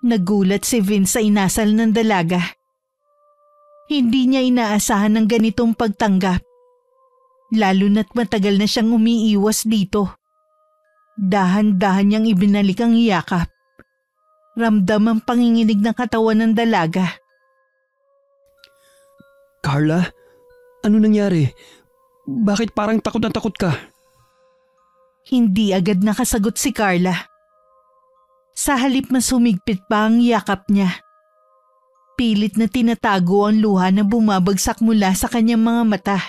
Nagulat si Vince sa inasal ng dalaga. Hindi niya inaasahan ng ganitong pagtanggap. Lalo na't matagal na siyang umiiwas dito. Dahan-dahan niyang ibinalik ang yakap. Ramdam ang panginginig ng katawan ng dalaga. Carla? Ano nangyari? Bakit parang takot na takot ka? Hindi agad nakasagot si Carla. Sa halip mas humigpit pa ang yakap niya. Pilit na tinatago ang luha na bumabagsak mula sa kanyang mga mata.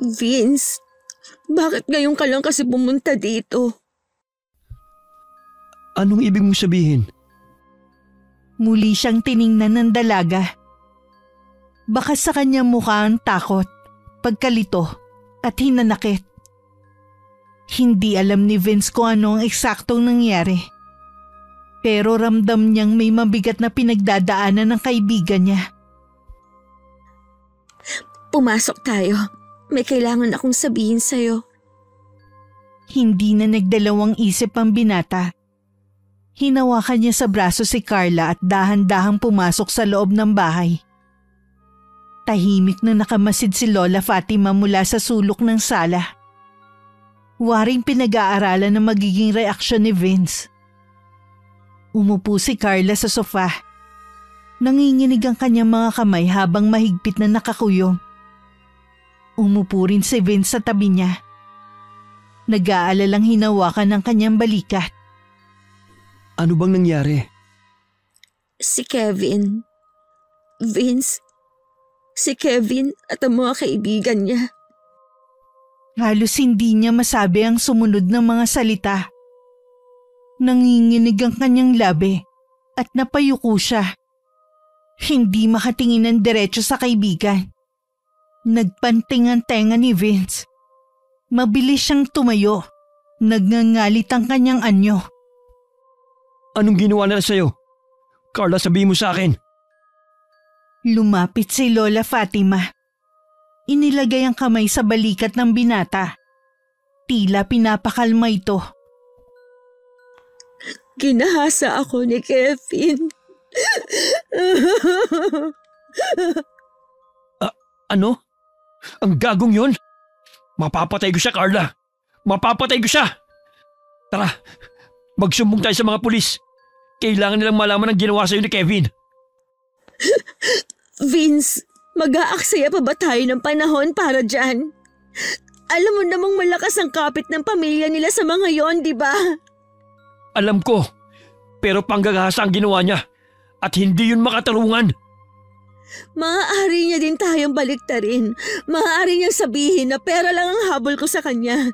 Vince, bakit ngayon ka lang kasi pumunta dito? Anong ibig mong sabihin? Muli siyang tiningnan ng dalaga. Baka sa kanyang mukha ang takot, pagkalito at hinanakit. Hindi alam ni Vince kung ano ang eksaktong nangyari. Pero ramdam niyang may mabigat na pinagdadaanan ng kaibigan niya. Pumasok tayo. May kailangan akong sabihin sa'yo. Hindi na nagdalawang isip ang binata. Hinawakan niya sa braso si Carla at dahan-dahang pumasok sa loob ng bahay. Tahimik na nakamasid si Lola Fatima mula sa sulok ng sala. Waring pinag-aaralan na magiging reaksyon ni Vince. Umupo si Carla sa sofa. Nanginginig ang kanyang mga kamay habang mahigpit na nakakuyong. Umupo rin si Vince sa tabi niya. Nag-aalalang hinawakan ng kanyang balikat. Ano bang nangyari? Si Kevin. Vince. Si Kevin at ang mga kaibigan niya. Halos hindi niya masabi ang sumunod ng mga salita. Nanginginig ang kanyang labi at napayuko siya. Hindi makatingin ng diretso sa kaibigan. Nagpanting ang tenga ni Vince. Mabilis siyang tumayo. Nagngangalit ang kanyang anyo. Anong ginawa nila sa'yo? Carla, sabihin mo sa akin. Lumapit si Lola Fatima. Inilagay ang kamay sa balikat ng binata. Tila pinapakalma ito. Ginahasa ako ni Kevin. Ano? Ang gagong yon? Mapapatay ko siya, Carla. Mapapatay ko siya. Tara, magsumbong tayo sa mga pulis. Kailangan nilang malaman ang ginawa sa'yo ni Kevin. Vince, mag-aaksaya pa ba tayo ng panahon para dyan? Alam mo namang malakas ang kapit ng pamilya nila sa mga yon, di ba? Alam ko, pero panggagahasa ang ginawa niya at hindi yun makatarungan. Maaari niya din tayong baliktarin. Maaari niyang sabihin na pera lang ang habol ko sa kanya.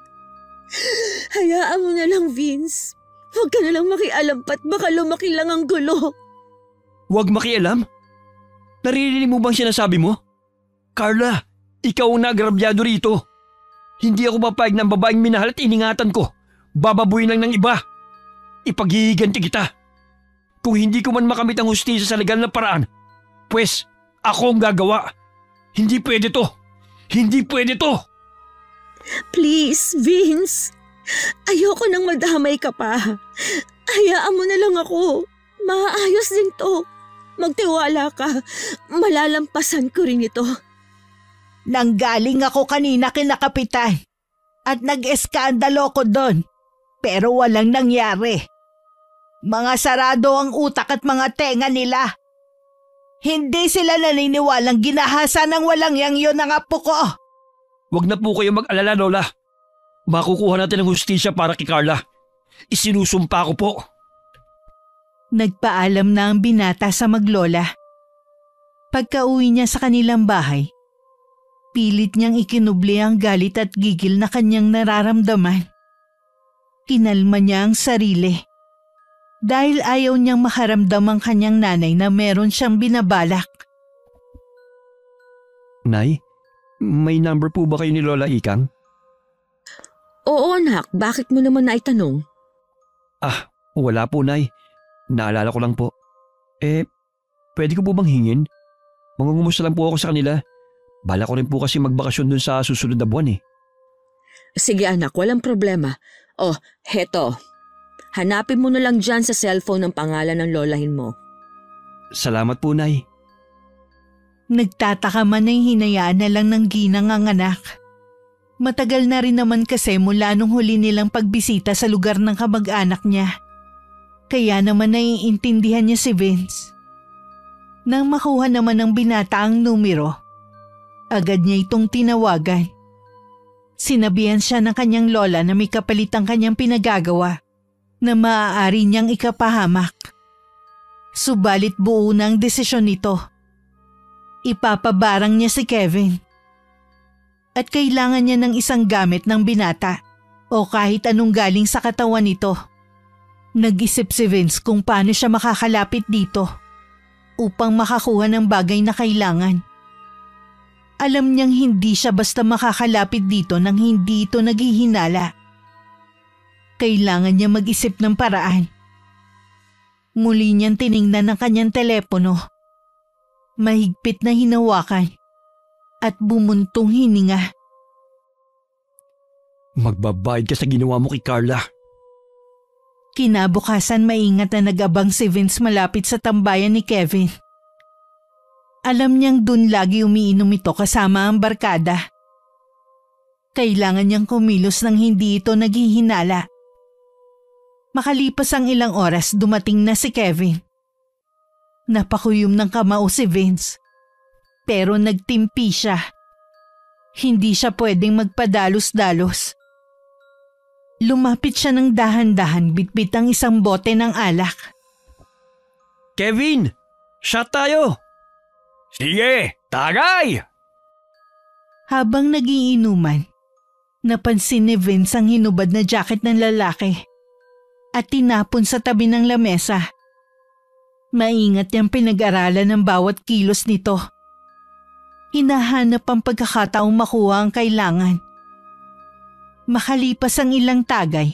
Hayaan mo na lang, Vince. Huwag ka na lang makialam pat baka lumaki lang ang gulo. Huwag makialam? Naririnig mo bang sinasabi mo? Carla, ikaw ang naagrabyado rito. Hindi ako papayag ng babaeng minahal at iningatan ko. Bababuin lang ng iba. Ipaghihiganti kita. Kung hindi ko man makamit ang hustisya sa legal na paraan, pues ako ang gagawa. Hindi pwede to. Hindi pwede to. Please, Vince. Ayoko nang madamay ka pa. Hayaan mo na lang ako. Maayos din to. Magtiwala ka. Malalampasan ko rin ito. Nanggaling ako kanina kina Kapitan at nag-eskandalo ko doon. Pero walang nangyari. Mga sarado ang utak at mga tenga nila. Hindi sila naniniwalang ginahasa ng walang yang yun ang apo ko. Huwag na po kayo mag-alala, Lola. Makukuha natin ang hustisya para kay Carla. Isinusumpa ko po. Nagpaalam na ang binata sa maglola. Pagka-uwi niya sa kanilang bahay, pilit niyang ikinubli ang galit at gigil na kanyang nararamdaman. Kinalma niya ang sarili. Dahil ayaw niyang makaramdam ang kanyang nanay na meron siyang binabalak. Nay, may number po ba kayo ni Lola Ikang? Oo anak, bakit mo naman naitanong? Wala po, Nay. Naalala ko lang po. Pwede ko po bang hingin? Mangungumusta lang po ako sa kanila. Bala ko rin po kasi magbakasyon dun sa susunod na buwan eh. Sige anak, walang problema. Oh, heto. Hanapin mo na lang dyan sa cellphone ng pangalan ng lolahin mo. Salamat po, Nay. Nagtataka man ay hinayaan na lang ng ginang ang anak. Matagal na rin naman kasi mula nung huli nilang pagbisita sa lugar ng kamag-anak niya. Kaya naman naiintindihan niya si Vince. Nang makuha naman ng binata ang numero, agad niya itong tinawagan. Sinabihan siya ng kanyang lola na may kapalit ang kanyang pinagagawa na maaari niyang ikapahamak. Subalit buo na ang desisyon nito. Ipapabarang niya si Kevin. At kailangan niya ng isang gamit ng binata o kahit anong galing sa katawan nito. Nag-isip si Vince kung paano siya makakalapit dito upang makakuha ng bagay na kailangan. Alam niyang hindi siya basta makakalapit dito nang hindi ito naghihinala. Kailangan niya mag-isip ng paraan. Muli niyang tiningnan ang kanyang telepono. Mahigpit na hinawakan at bumuntong hininga. Magbabayad ka sa ginawa mo kay Carla. Kinabukasan maingat na nag-abang si Vince malapit sa tambayan ni Kevin. Alam niyang dun lagi umiinom ito kasama ang barkada. Kailangan niyang kumilos nang hindi ito naghihinala. Makalipas ang ilang oras dumating na si Kevin. Napakuyom ng kamao si Vince. Pero nagtimpi siya. Hindi siya pwedeng magpadalos-dalos. Lumapit siya ng dahan-dahan bitbit ang isang bote ng alak. Kevin! Shot tayo! Sige, tagay! Habang nagiinuman, napansin ni Vince ang hinubad na jacket ng lalaki at tinapon sa tabi ng lamesa. Maingat niyang pinag-aralan ng bawat kilos nito. Hinahanap ang pagkakataong makuha ang kailangan. Makalipas ang ilang tagay,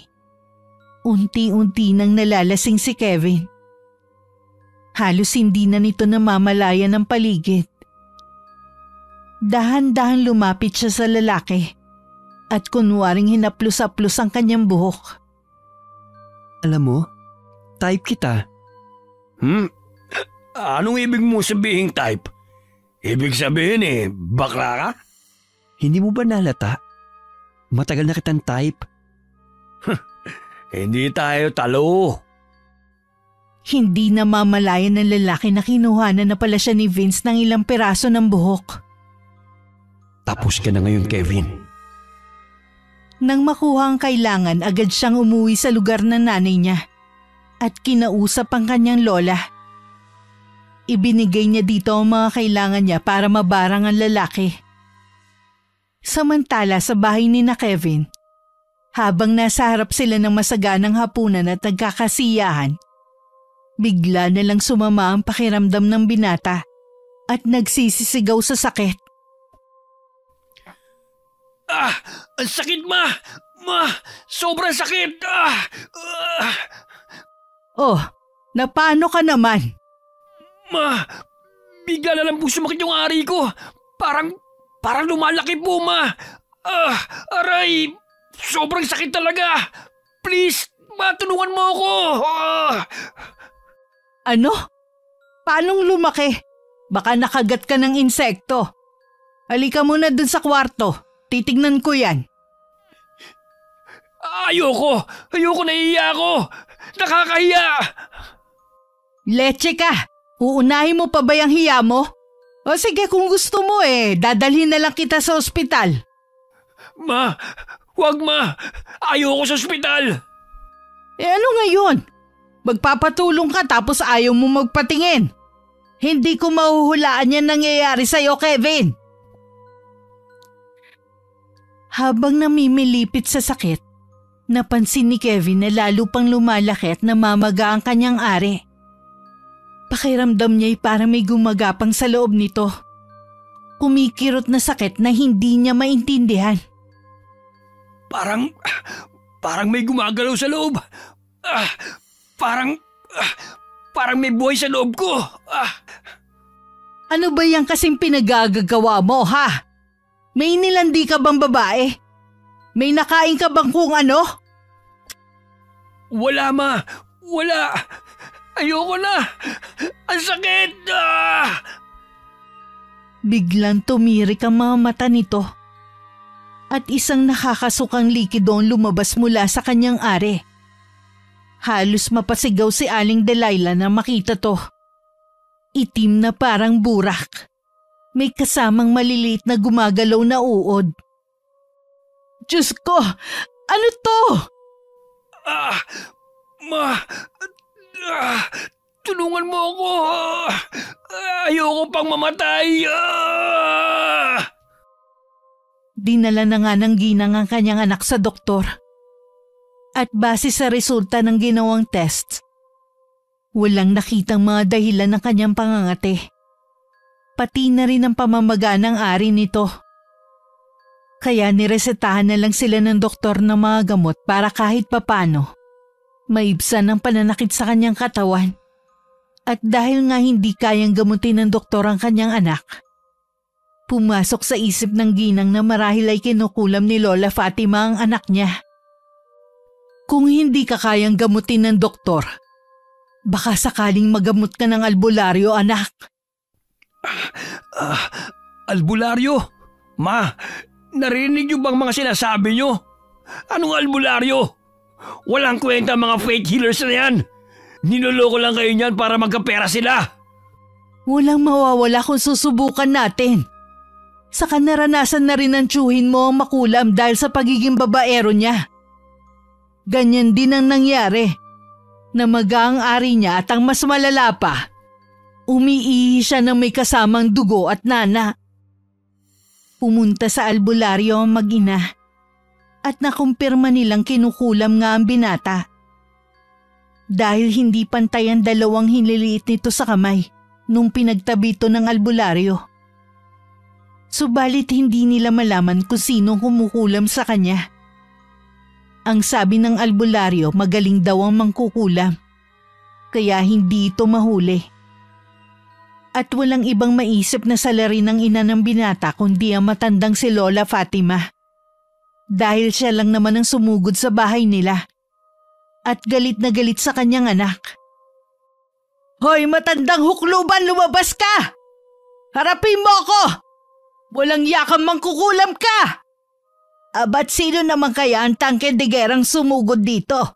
unti-unti nang nalalasing si Kevin. Halos hindi na nito namamalayan ng paligid. Dahan-dahan lumapit siya sa lalaki at kunwaring hinaplos-aplos ang kanyang buhok. Alam mo, type kita. Anong ibig mo sabihin type? Ibig sabihin bakla ka? Hindi mo ba nalata? Matagal na kitang type. Hindi tayo talo. Hindi namamalayan ng lalaki na kinuhanan na pala siya ni Vince ng ilang piraso ng buhok. Tapos ka na ngayon, Kevin. Nang makuha ang kailangan, agad siyang umuwi sa lugar ng nanay niya at kinausap ang kanyang lola. Ibinigay niya dito ang mga kailangan niya para mabarang ang lalaki. Samantala sa bahay ni na Kevin, habang nasa harap sila ng masaganang hapunan at nagkakasiyahan, bigla na lang sumama ang pakiramdam ng binata at nagsisisigaw sa sakit. Ang sakit, Ma! Ma! Sobrang sakit! Oh, napano ka naman? Ma! Bigla na lang po sumakit yung ari ko. Parang lumalaki po, Ma! Aray! Sobrang sakit talaga! Please, Ma, tulungan mo ako! Ano? Paanong lumaki? Baka nakagat ka ng insekto. Halika muna dun sa kwarto. Titignan ko yan. Ayoko! Nahihiya ako! Nakakahiya! Leche ka! Uunahin mo pa ba yung hiya mo? O sige, kung gusto mo dadalhin na lang kita sa ospital. Ma! Wag, Ma! Ayoko sa ospital! Ano ngayon? Magpapatulong ka tapos ayaw mo magpatingin. Hindi ko mahuhulaan yan nangyayari sa'yo, Kevin. Habang namimilipit sa sakit, napansin ni Kevin na lalo pang lumalaki at namamaga ang kanyang ari. Pakiramdam niya'y parang may gumagapang sa loob nito. Kumikirot na sakit na hindi niya maintindihan. Parang may gumagalaw sa loob. Parang may buhay sa loob ko. Ano ba yan kasing pinagagagawa mo, ha? May nilandi ka bang babae? May nakain ka bang kung ano? Wala, Ma. Wala. Ayoko na. Ang sakit. Biglang tumirik ang mga mata nito. At isang nakakasukang likido ang lumabas mula sa kanyang ari. Halos mapasigaw si Aling Delilah na makita to. Itim na parang burak. May kasamang maliliit na gumagalaw na uod. Diyos ko! Ano to? Ma! Tulungan mo ako! Ayoko pang mamatay! Dinala na nga ng ginang ang kanyang anak sa doktor. At base sa resulta ng ginawang test, walang nakitang mga dahilan ng kanyang pangangate. Pati na rin ang pamamaga ng ari nito. Kaya niresetahan na lang sila ng doktor ng mga gamot para kahit papano maibsan ang pananakit sa kanyang katawan. At dahil nga hindi kayang gamutin ng doktor ang kanyang anak, pumasok sa isip ng ginang na marahil ay kinukulam ni Lola Fatima ang anak niya. Kung hindi ka kayang gamutin ng doktor, baka sakaling magamot ka ng albularyo, anak. Albularyo? Ma, narinig niyo bang mga sinasabi niyo? Anong albularyo? Walang kwenta mga fake healers na yan. Niloloko lang kayo niyan para magkapera sila. Walang mawawala kung susubukan natin. Saka naranasan na rin ang tiyuhin mo ang makulam dahil sa pagiging babaero niya. Ganyan din ang nangyari. Namaga ang ari niya at ang mas malala pa, umiihi siya ng may kasamang dugo at nana. Pumunta sa albularyo ang mag-ina at nakumpirma nilang kinukulam nga ang binata. Dahil hindi pantay ang dalawang hinliliit nito sa kamay nung pinagtabi ito ng albularyo. Subalit hindi nila malaman kung sino kumukulam sa kanya. Ang sabi ng albularyo, magaling daw ang mangkukulam. Kaya hindi ito mahuli At walang ibang maisip na salarin ng ina ng binata kundi ang matandang si Lola Fatima. Dahil siya lang naman ang sumugod sa bahay nila. At galit na galit sa kanyang anak. Hoy matandang hukluban, lumabas ka! Harapin mo ako! Walang yakang mangkukulam ka! Abat sino naman kaya ang tangke-degerang sumugod dito?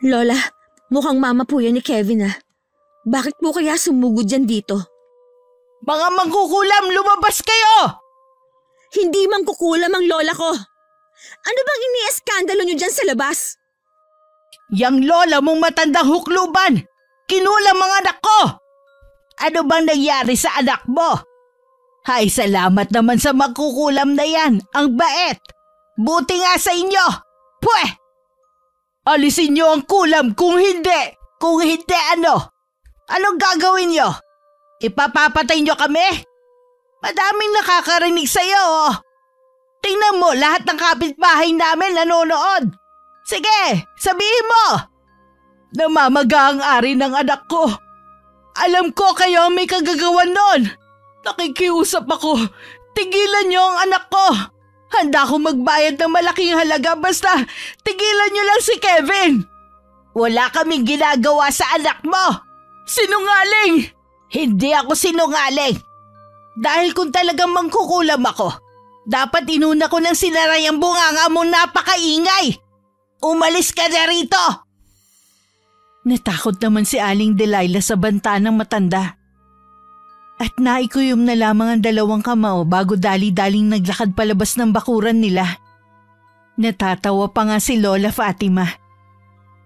Lola, mukhang mama po yan ni Kevin ah. Bakit po kaya sumugod yan dito? Mga mangkukulam, lumabas kayo! Hindi mangkukulam ang lola ko. Ano bang inieskandalo niyo dyan sa labas? Yang lola mong matandang hukluban! Kinulam mga anak ko! Ano bang nangyari sa anak mo? Hay, salamat naman sa magkukulam na yan. Ang bait. Buti nga sa inyo. Pweh! Alisin niyo ang kulam kung hindi. Kung hindi ano? Anong gagawin niyo? Ipapapatay niyo kami? Madaming nakakarinig sa'yo oh. Tingnan mo, lahat ng kapitbahay namin nanonood. Sige, sabihin mo. Namamaga ang ari ng anak ko. Alam ko kayo may kagagawan nun. Nakikiusap ako. Tigilan niyo ang anak ko. Handa akong magbayad ng malaking halaga basta tigilan niyo lang si Kevin. Wala kaming ginagawa sa anak mo. Sinungaling! Hindi ako sinungaling. Dahil kung talagang mangkukulam ako, dapat inuna ko ng sinaray ang bunganga mong napakaingay. Umalis ka na rito! Natakot naman si Aling Delilah sa banta ng matanda. At naikuyom na lamang ang dalawang kamao bago dali-daling naglakad palabas ng bakuran nila. Natatawa pa nga si Lola Fatima.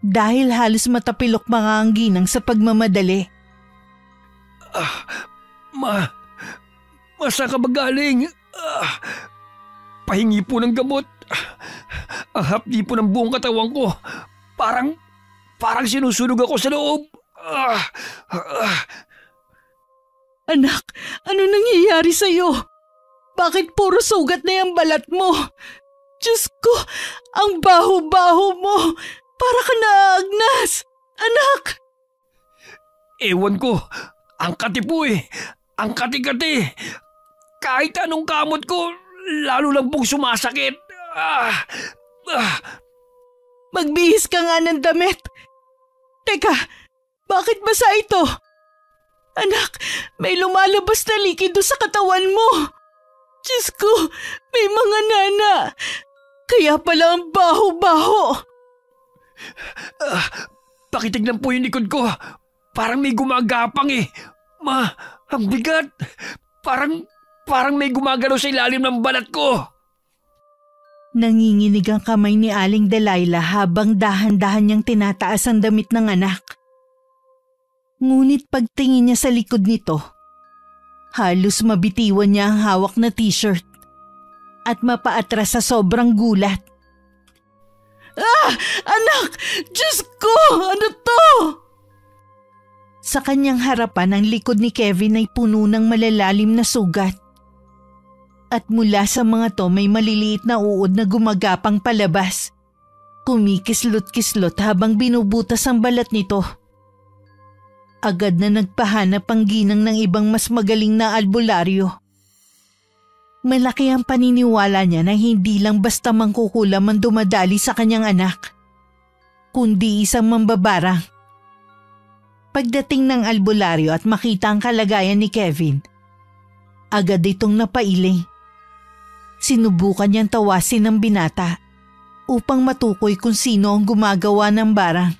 Dahil halos matapilok mga ang ginang sa pagmamadali. Saan ka ba galing? Pahingi po ng gamot. Ang hapdi po ng buong katawan ko. Parang sinusunog ako sa loob. Anak, ano nangyayari sa'yo? Bakit puro sugat na yung balat mo? Diyos ko, ang baho-baho mo. Para ka naagnas. Anak! Ewan ko. Ang kati po eh. Ang kati-kati. Kahit anong kamot ko, lalo lang pong sumasakit. Magbihis ka nga ng damit. Teka, bakit basa ito? Anak, may lumalabas na likido sa katawan mo. Diyos ko, may mga nana. Kaya pala ang baho-baho. Pakitignan po yung likod ko. Parang may gumagapang eh. Ang bigat. Parang may gumagalaw sa ilalim ng balat ko. Nanginginig ang kamay ni Aling Delilah habang dahan-dahan niyang tinataas ang damit ng anak. Ngunit pagtingin niya sa likod nito, halos mabitiwan niya ang hawak na t-shirt at mapaatras sa sobrang gulat. Anak! Diyos ko! Ano to? Sa kanyang harapan ang likod ni Kevin ay puno ng malalalim na sugat. At mula sa mga to may maliliit na uod na gumagapang palabas. Kumikislot-kislot habang binubutas ang balat nito. Agad na nagpahanap ang ginang ng ibang mas magaling na albularyo. Malaki ang paniniwala niya na hindi lang basta mangkukulam ang dumadali sa kanyang anak, kundi isang mambabarang. Pagdating ng albularyo at makita ang kalagayan ni Kevin, agad itong napailing. Sinubukan niyang tawasin ng binata upang matukoy kung sino ang gumagawa ng barang.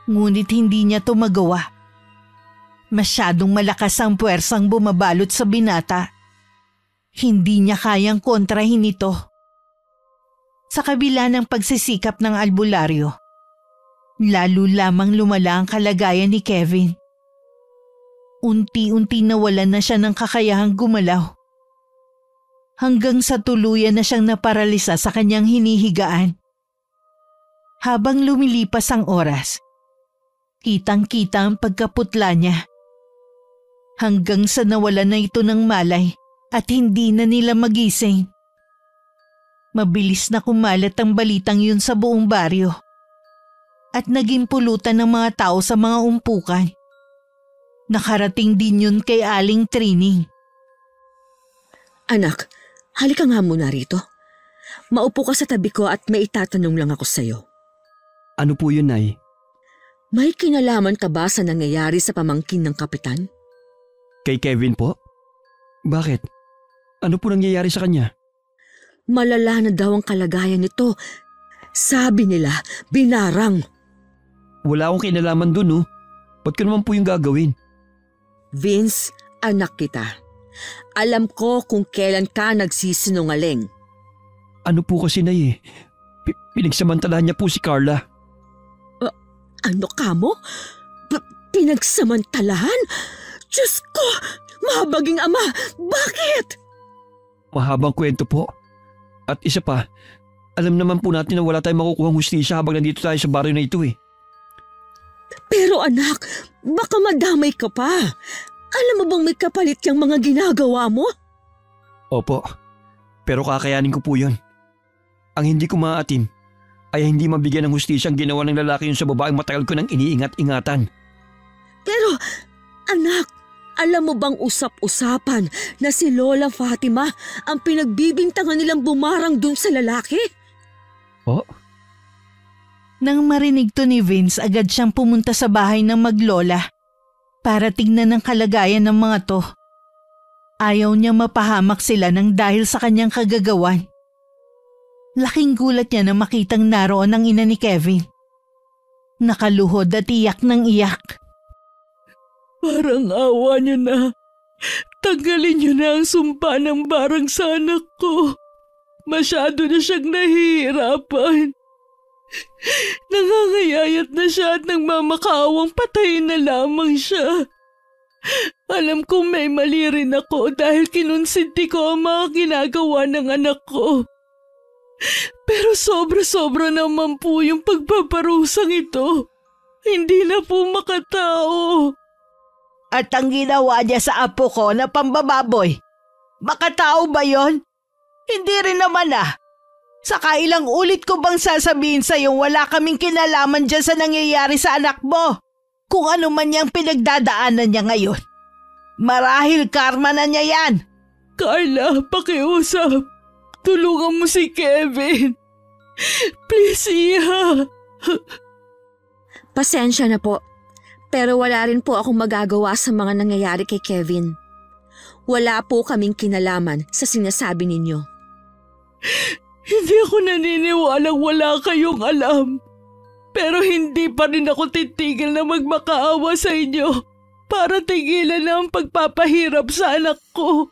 Ngunit hindi niya ito magawa. Masyadong malakas ang puwersang bumabalot sa binata. Hindi niya kayang kontrahin ito. Sa kabila ng pagsisikap ng albularyo, lalo lamang lumala ang kalagayan ni Kevin. Unti-unti nawalan na siya ng kakayahang gumalaw. Hanggang sa tuluyan na siyang naparalisa sa kanyang hinihigaan. Habang lumilipas ang oras, kitang-kita ang pagkaputla niya. Hanggang sa nawalan na ito ng malay at hindi na nila magising. Mabilis na kumalat ang balitang yun sa buong baryo at naging pulutan ng mga tao sa mga umpukan. Nakarating din yun kay Aling Trini. Anak, halika nga muna rito. Maupo ka sa tabi ko at may itatanong lang ako sa'yo. Ano po yun, Nay? May kinalaman ka ba sa nangyayari sa pamangkin ng kapitan? Kay Kevin po? Bakit? Ano po nangyayari sa kanya? Malala na daw ang kalagayan nito. Sabi nila, binarang. Wala akong kinalaman dun, no? Ba't ko naman po yung gagawin? Vince, anak kita. Alam ko kung kailan ka nagsisinungaling. Ano po kasi, Nay, pinagsamantalahan niya po si Carla. Ano ka mo? Pinagsamantalahan? Diyos ko! Mahabaging ama! Bakit? Mahabang kwento po. At isa pa, alam naman po natin na wala tayong makukuhang hustisya habang nandito tayo sa baryo na ito eh. Pero anak, baka madamay ka pa. Alam mo bang may kapalit yung mga ginagawa mo? Opo, pero kakayanin ko po yun. Ang hindi ko maaatim ay hindi mabigyan ng hustisya ang ginawa ng lalaki yun sa babaeng matagal ko nang iniingat-ingatan. Pero anak, alam mo bang usap-usapan na si Lola Fatima ang pinagbibintangan nilang bumarang dun sa lalaki? Oh? Nang marinig to ni Vince, agad siyang pumunta sa bahay ng maglola para tignan ang kalagayan ng mga to. Ayaw niya mapahamak sila nang dahil sa kanyang kagagawan. Laking gulat niya na makitang naroon ang ina ni Kevin. Nakaluhod at iyak ng iyak. Parang awa niyo na. Tanggalin niyo na ang sumpa ng barang sa anak ko. Masyado na siyang nahihirapan. Nangangayayat na siya at nagmamakaawang patayin na lamang siya. Alam kong may mali rin ako dahil kinonsinti ko ang mga ginagawa ng anak ko. Pero sobra-sobra naman po yung pagpaparusang ito. Hindi na po makatao. At ang ginawa niya sa apo ko na pambababoy, makatao ba yon? Hindi rin naman ah. Saka ilang ulit ko bang sasabihin sa'yo wala kaming kinalaman dyan sa nangyayari sa anak mo? Kung ano man niyang pinagdadaanan niya ngayon. Marahil karma na niya yan. Carla, pakiusap. Tulungan mo si Kevin. Please, Iha. Pasensya na po, pero wala rin po akong magagawa sa mga nangyayari kay Kevin. Wala po kaming kinalaman sa sinasabi ninyo. Hindi ako naniniwalang wala kayong alam. Pero hindi pa rin ako titigil na magmakaawa sa inyo para tigilan na ang pagpapahirap sa anak ko.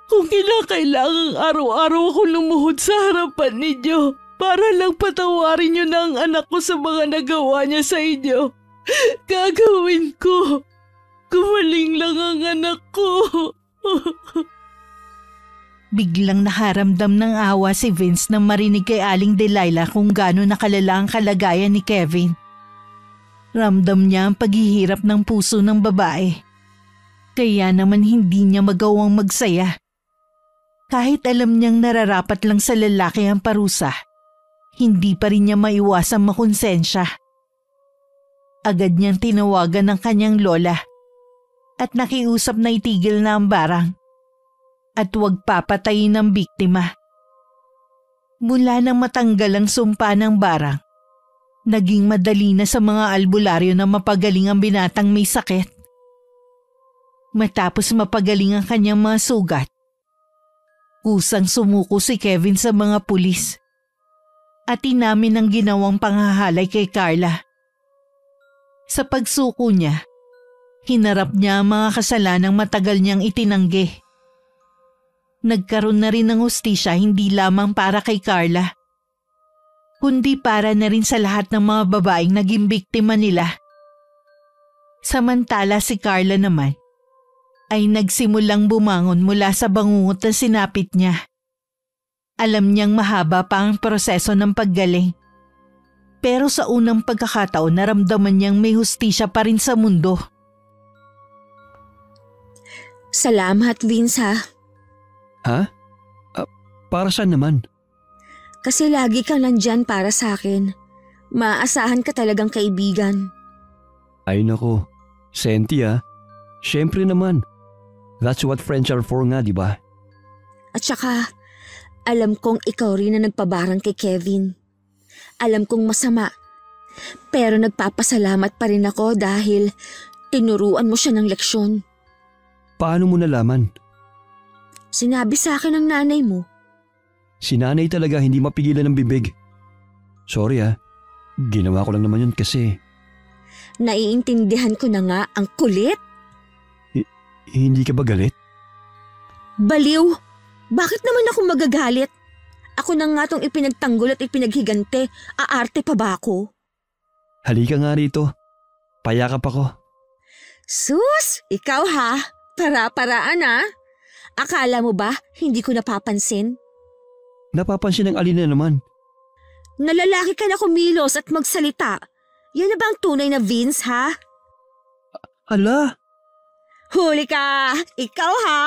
Kung kinakailangang araw-araw ako lumuhod sa harapan ninyo para lang patawarin niyo na ang anak ko sa mga nagawa niya sa inyo, gagawin ko. Gumaling lang ang anak ko. Biglang nakaramdam ng awa si Vince nang marinig kay Aling Delilah kung gaano nakalala ang kalagayan ni Kevin. Ramdam niya ang paghihirap ng puso ng babae. Kaya naman hindi niya magawang magsaya. Kahit alam niyang nararapat lang sa lalaki ang parusa, hindi pa rin niya maiwasang makonsensya. Agad niyang tinawagan ng kanyang lola at nakiusap na itigil na ang barang at huwag papatayin ng biktima. Mula nang matanggal ang sumpa ng barang, naging madali na sa mga albularyo na mapagaling ang binatang may sakit. Matapos mapagaling ang kanyang mga sugat, kusang sumuko si Kevin sa mga pulis at inamin ang ginawang panghahalay kay Carla. Sa pagsuko niya, hinarap niya ang mga kasalanang matagal niyang itinanggi. Nagkaroon na rin ng hustisya hindi lamang para kay Carla, kundi para na rin sa lahat ng mga babaeng naging biktima nila. Samantala si Carla naman ay nagsimulang bumangon mula sa bangungot na sinapit niya. Alam niyang mahaba pa ang proseso ng paggaling. Pero sa unang pagkakataon naramdaman niyang may hustisya pa rin sa mundo. Salamat, Vince, ha? Ha? Para saan naman? Kasi lagi kang nandyan para sa akin. Maaasahan ka talagang kaibigan. Ay nako, Cynthia, syempre naman. That's what friends are for nga, di ba? At saka, alam kong ikaw rin na nagpabarang kay Kevin. Alam kong masama. Pero nagpapasalamat pa rin ako dahil tinuruan mo siya ng leksyon. Paano mo nalaman? Sinabi sa akin ng nanay mo. Si nanay talaga hindi mapigilan ng bibig. Sorry ginawa ko lang naman yun kasi… Naiintindihan ko na nga ang kulit. Hindi ka ba galit? Baliw! Bakit naman ako magagalit? Ako na nga tong ipinagtanggol at ipinaghigante. Aarte pa ba ako? Halika nga rito. Payakap ako. Sus! Ikaw ha? Para-paraan Akala mo ba hindi ko napapansin? Napapansin ng alin na naman. Nalalaki ka na kumilos at magsalita. Yan na ba ang tunay na Vince ha? Ala! Huli ka! Ikaw ha?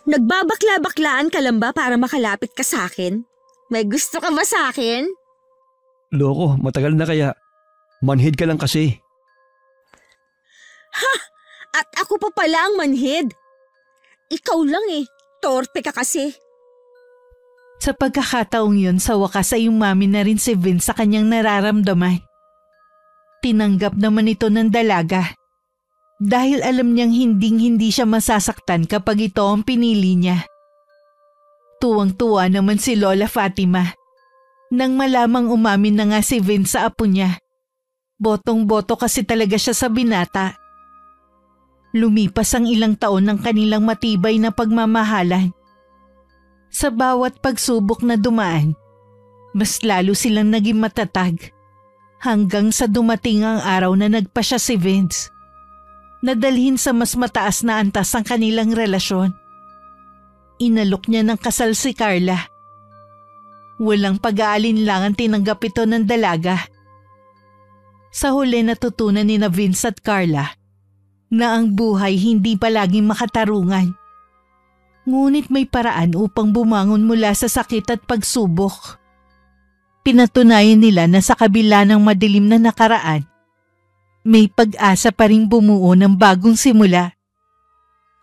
Nagbabakla-baklaan ka lang ba para makalapit ka sa akin? May gusto ka ba sa akin? Loko, matagal na kaya. Manhid ka lang kasi. Ha! At ako pa pala ang manhid. Ikaw lang torpe ka kasi. Sa pagkakataong yun, sa wakas ay umamin na rin si Vince sa kanyang nararamdaman. Tinanggap naman ito ng dalaga dahil alam niyang hindi siya masasaktan kapag ito ang pinili niya. Tuwang-tuwa naman si Lola Fatima nang malamang umamin na nga si Vince sa apo niya. Botong-boto kasi talaga siya sa binata. Lumipas ang ilang taon ng kanilang matibay na pagmamahalan. Sa bawat pagsubok na dumaan, mas lalo silang naging matatag hanggang sa dumating ang araw na nagpa siya si Vince. Nadalhin sa mas mataas na antas ang kanilang relasyon. Inalok niya ng kasal si Carla. Walang pag-aalinlangan tinanggap ito ng dalaga. Sa huli natutunan ni Vince at Carla na ang buhay hindi palaging makatarungan. Ngunit may paraan upang bumangon mula sa sakit at pagsubok. Pinatunayan nila na sa kabila ng madilim na nakaraan, may pag-asa pa ring bumuo ng bagong simula.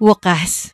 Wakas,